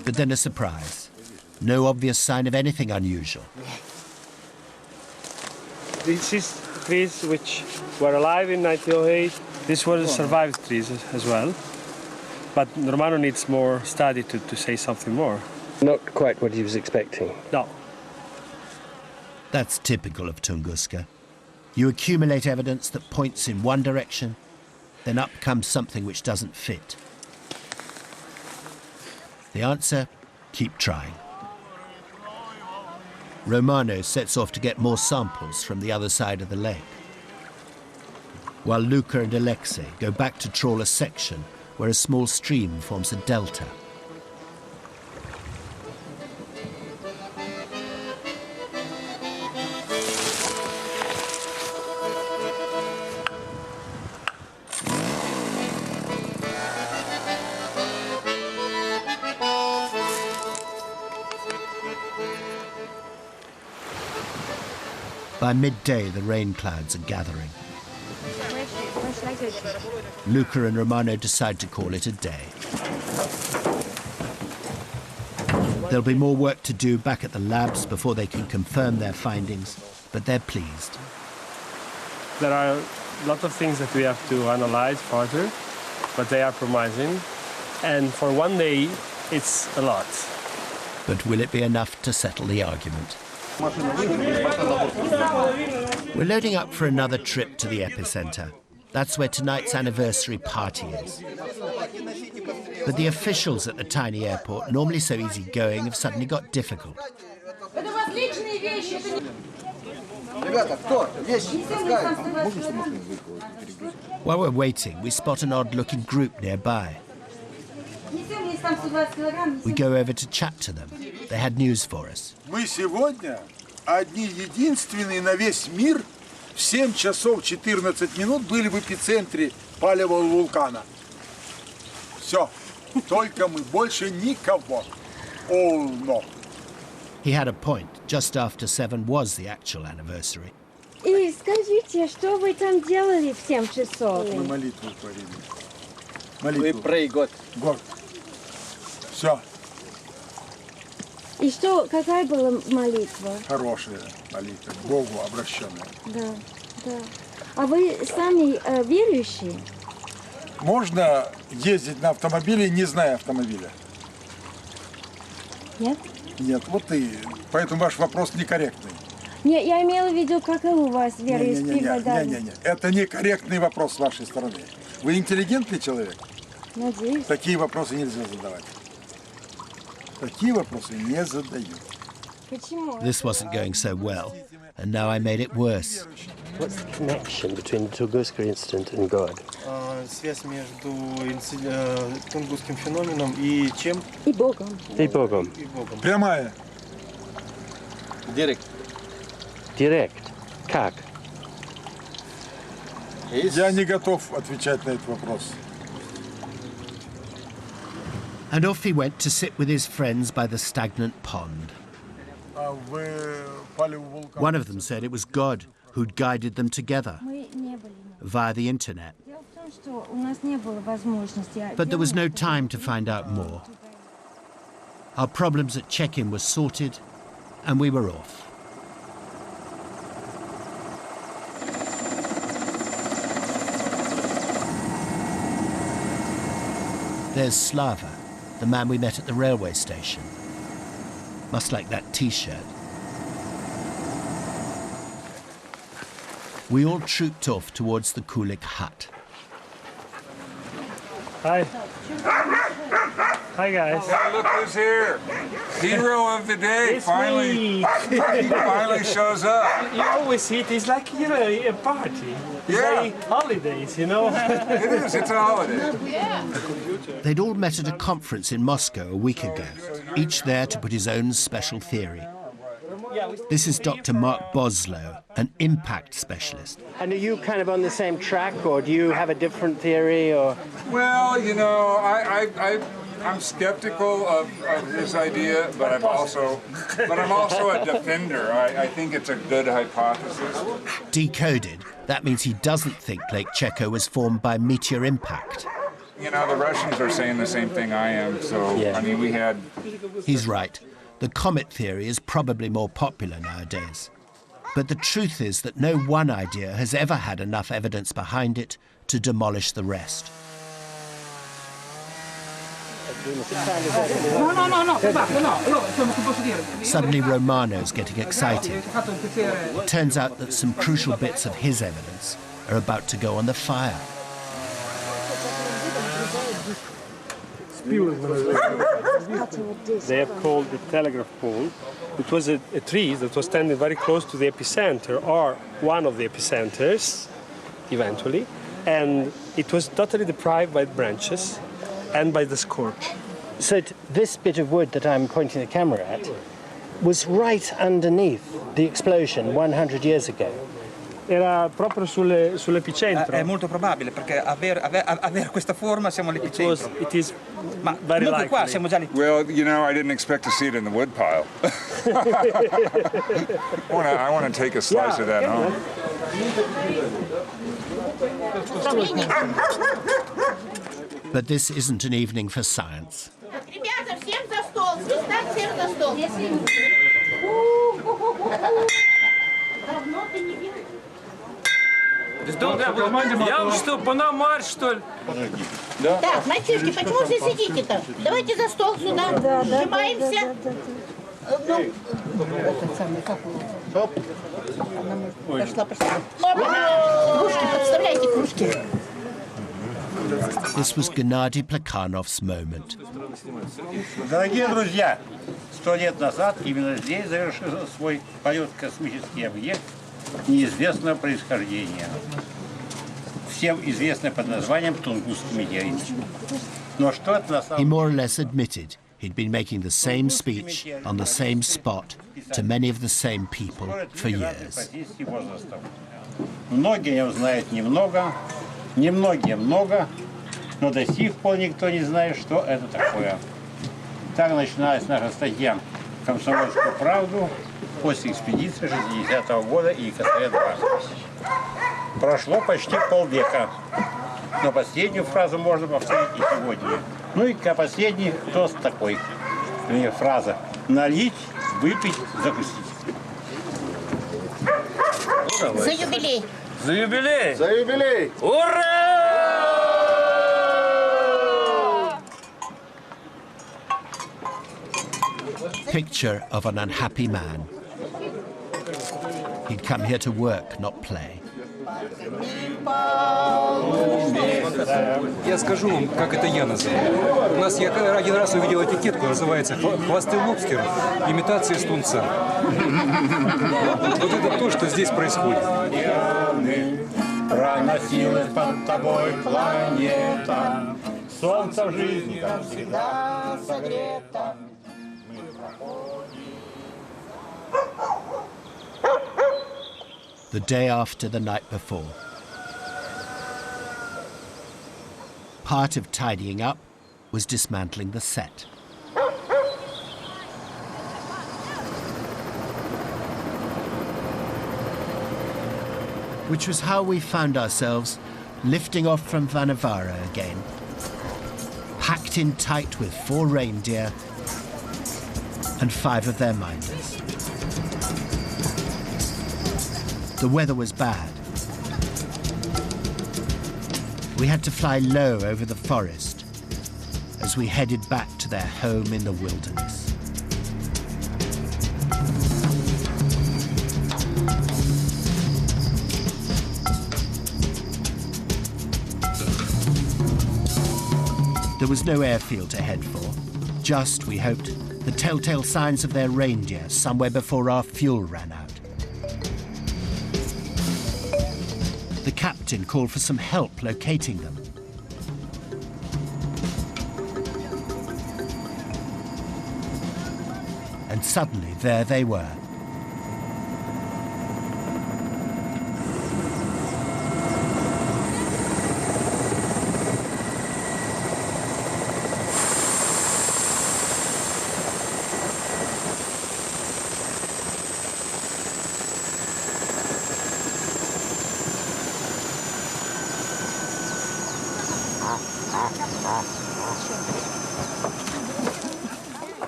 But then a surprise. No obvious sign of anything unusual. This is trees which were alive in 1908. These were survived trees as well. But Romano needs more study to say something more. Not quite what he was expecting. No. That's typical of Tunguska. You accumulate evidence that points in one direction, then up comes something which doesn't fit. The answer? Keep trying. Romano sets off to get more samples from the other side of the lake, while Luca and Alexei go back to trawl a section where a small stream forms a delta. By midday, the rain clouds are gathering. Luca and Romano decide to call it a day. There'll be more work to do back at the labs before they can confirm their findings, but they're pleased. There are a lot of things that we have to analyze further, but they are promising. And for one day, it's a lot. But will it be enough to settle the argument? We're loading up for another trip to the epicenter. That's where tonight's anniversary party is. But the officials at the tiny airport, normally so easygoing, have suddenly got difficult. While we're waiting, we spot an odd-looking group nearby. We go over to chat to them. They had news for us. Мы сегодня одни-единственные на весь мир в 7 часов 14 минут были в эпицентре палевого вулкана. Все. Только мы, больше никого. Oh, no. He had a point. Just after 7 was the actual anniversary. И скажите, что вы там делали в 7 часов? Мы молитву творили. Молитву. We pray God. God. Все. И что, какая была молитва? Хорошая молитва, к Богу обращенная. Да, да. А вы сами верующие? Можно ездить на автомобиле, не зная автомобиля? Нет? Нет, вот и поэтому ваш вопрос некорректный. Нет, я имела в виду, как у вас верующие. Не. Это некорректный вопрос с вашей стороны. Вы интеллигентный человек? Надеюсь. Такие вопросы нельзя задавать. Такие вопросы не задают. Почему? This wasn't going so well, and now I made it worse. What's the connection between the Tunguska incident and God? Связь между тунгусским феноменом и чем? И Богом. И Богом. Прямая. Директ. Директ. Как? Я не готов отвечать на этот вопрос. And off he went to sit with his friends by the stagnant pond. One of them said it was God who'd guided them together via the internet. But there was no time to find out more. Our problems at check-in were sorted, and we were off. There's Slava, the man we met at the railway station. Must like that T-shirt. We all trooped off towards the Kulik hut. Hi. Hi, guys. Oh, look who's here. Hero of the day. It's finally, me. he finally shows up. You always see it. It's like, you know, a party. It's like holidays, you know? It is. It's a holiday. They'd all met at a conference in Moscow a week ago, each there to put his own special theory. This is Dr. Mark Boslow, an impact specialist. And are you kind of on the same track, or do you have a different theory, or? Well, you know, I'm skeptical of this idea, but I'm also a defender. I think it's a good hypothesis. Decoded, that means he doesn't think Lake Checo was formed by meteor impact. You know, the Russians are saying the same thing I am, so, I mean, we had... He's right. The comet theory is probably more popular nowadays. But the truth is that no one idea has ever had enough evidence behind it to demolish the rest. Suddenly Romano's getting excited. It turns out that some crucial bits of his evidence are about to go on the fire. They have called the telegraph pole. It was a tree that was standing very close to the epicenter, or one of the epicenters, eventually, and it was totally deprived by branches and by the scorch. So this bit of wood that I'm pointing the camera at was right underneath the explosion 100 years ago. Era proprio sull'epicentro. È molto probabile perché avere questa forma siamo all'epicentro. It is Very likely. Well, you know, I didn't expect to see it in the wood pile. I want to take a slice of that home. But this isn't an evening for science. Я что, Панамарь, что ли? Так, мальчишки, почему же сидите-то? Давайте за стол сюда. Сжимаемся. Пошла. Кружки, подставляйте кружки. This was Gennady Plekhanov's moment. Дорогие друзья, 100 лет назад именно здесь завершился свой полет космический объект неизвестного происхождения. Всем известный под названием Тунгусский метеорит. Но что это на самом He more or less admitted he'd been making the same speech on the same spot to many of the same people for years. Многие о нем знают немного, немногие много, но до сих пор никто не знает, что это такое. Так начиналась наша статья «Комсомольскую правду» после экспедиции 60-го года и КСР-2. Прошло почти полвека, но последнюю фразу можно повторить и сегодня. Ну и последний тост такой, фраза «налить, выпить, закусить». За юбилей! За юбилей! За юбилей! Ура! Picture of an unhappy man. He'd come here to work, not play. Я скажу вам, как это я называю. У нас я один раз увидел этикетку, называется «Хвосты лобстера. Имитация тунца». Вот это то, что здесь происходит. Проносилась под тобой планета, солнце в жизни, как всегда, согрето. The day after the night before. Part of tidying up was dismantling the set. Which was how we found ourselves lifting off from Vanavara again, packed in tight with 4 reindeer and 5 of their minders. The weather was bad. We had to fly low over the forest as we headed back to their home in the wilderness. There was no airfield to head for, just, we hoped, the telltale signs of their reindeer somewhere before our fuel ran out. The captain called for some help locating them. And suddenly, there they were.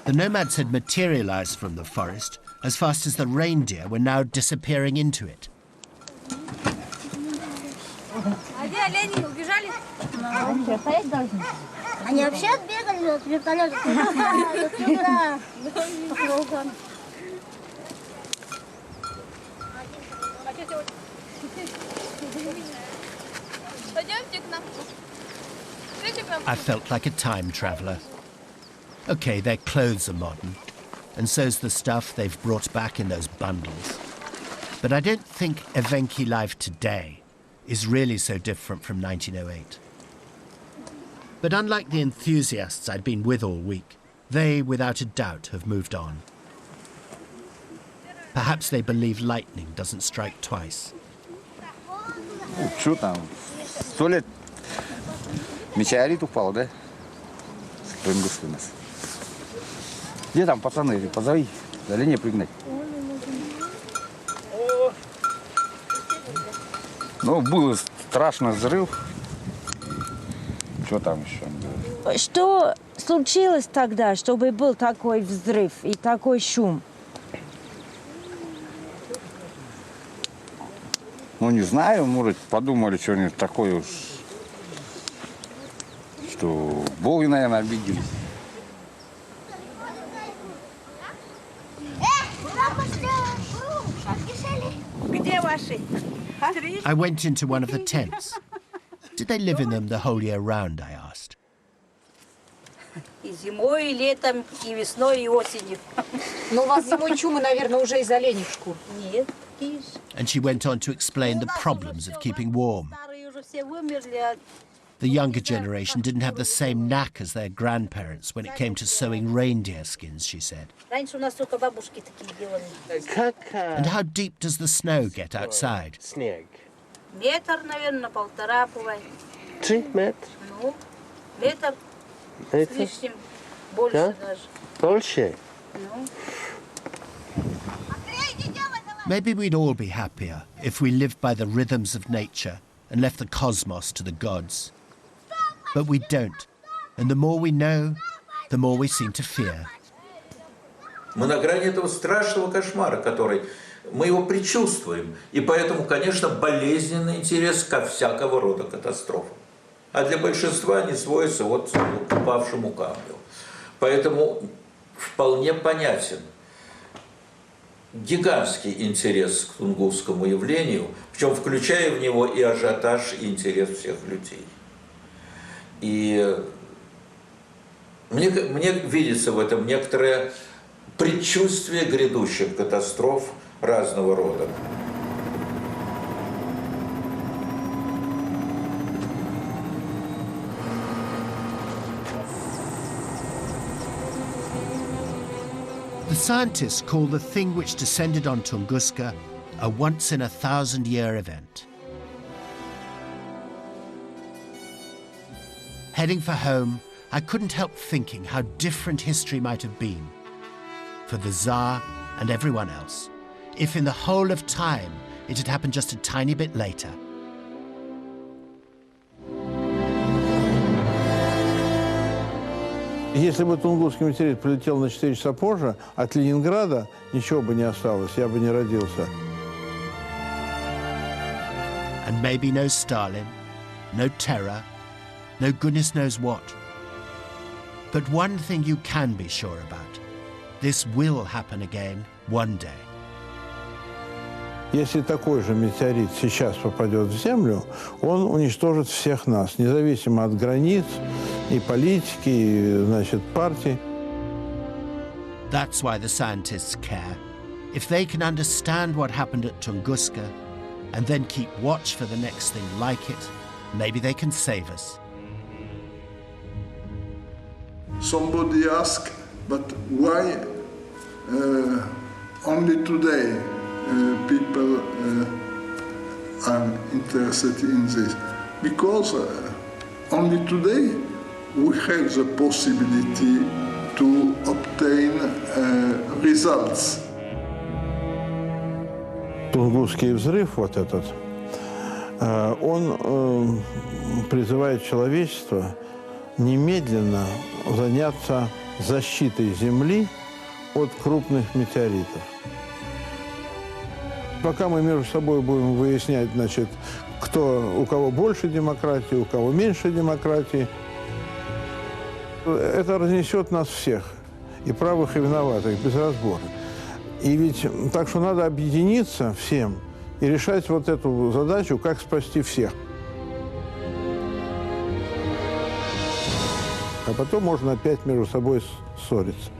The nomads had materialized from the forest as fast as the reindeer were now disappearing into it. А где олени? Убежали? Стоять должны. Они вообще отбегали от вертолета. I felt like a time traveler. Okay, their clothes are modern, and so's the stuff they've brought back in those bundles. But I don't think Evenki life today is really so different from 1908. But unlike the enthusiasts I'd been with all week, they, without a doubt, have moved on. Perhaps they believe lightning doesn't strike twice. Что там? 100 лет метеорит упал, да? промышленность. Где там пацаны? Позови, за линию пригнать. Ну, был страшный взрыв. Что там еще? Что случилось тогда, чтобы был такой взрыв и такой шум? Ну, не знаю, может, подумали, что-нибудь такое уж, что боги, наверное, обиделись. Где ваши? I went into one of the tents. Did they live in them the whole year round, I asked. И зимой, и летом, и весной, и осенью. Но у вас зимой чумы, наверное, уже из оленей шкур. Нет, такие же. And she went on to explain the problems of keeping warm. Старые уже все вымерли, а The younger generation didn't have the same knack as their grandparents when it came to sewing reindeer skins, she said. раньше у нас только бабушки такие делали. And how deep does the snow get outside? Метр, наверное, полтора бывает. 3 метров? Ну, метр с Это? лишним, больше Да? даже. Больше? Ну. Maybe we'd all be happier if we lived by the rhythms of nature and left the cosmos to the gods. But we don't. And the more we know, the more we seem to fear. Мы на грани этого страшного кошмара, который мы его предчувствуем. И поэтому, конечно, болезненный интерес ко всякого рода катастрофам. А для большинства они сводятся вот к упавшему камню. Поэтому вполне понятен гигантский интерес к тунгусскому явлению, причем включая в него и ажиотаж, и интерес всех людей. И мне видится в этом некоторое предчувствие грядущих катастроф разного рода. The scientists call the thing which descended on Tunguska a once-in-a-thousand-year event. Heading for home, I couldn't help thinking how different history might have been for the Tsar and everyone else, if in the whole of time it had happened just a tiny bit later. Если бы Тунгусский метеорит прилетел на 4 часа позже, от Ленинграда ничего бы не осталось, я бы не родился. And maybe no Stalin, no terror, no goodness knows what. But one thing you can be sure about. This will happen again one day. Если такой же метеорит сейчас попадет в Землю, он уничтожит всех нас, независимо от границ, и политики, и, значит, партий. That's why the scientists care. If they can understand what happened at Tunguska and then keep watch for the next thing like it, maybe they can save us. Somebody asked, but why only today people are interested in this? Because only today we have the possibility to obtain results. Тунгусский взрыв, вот этот, он призывает человечество немедленно заняться защитой Земли от крупных метеоритов. Пока мы между собой будем выяснять, значит, у кого больше демократии, у кого меньше демократии, это разнесет нас всех, и правых, и виноватых, без разбора. И ведь так что надо объединиться всем и решать вот эту задачу, как спасти всех. А потом можно опять между собой ссориться.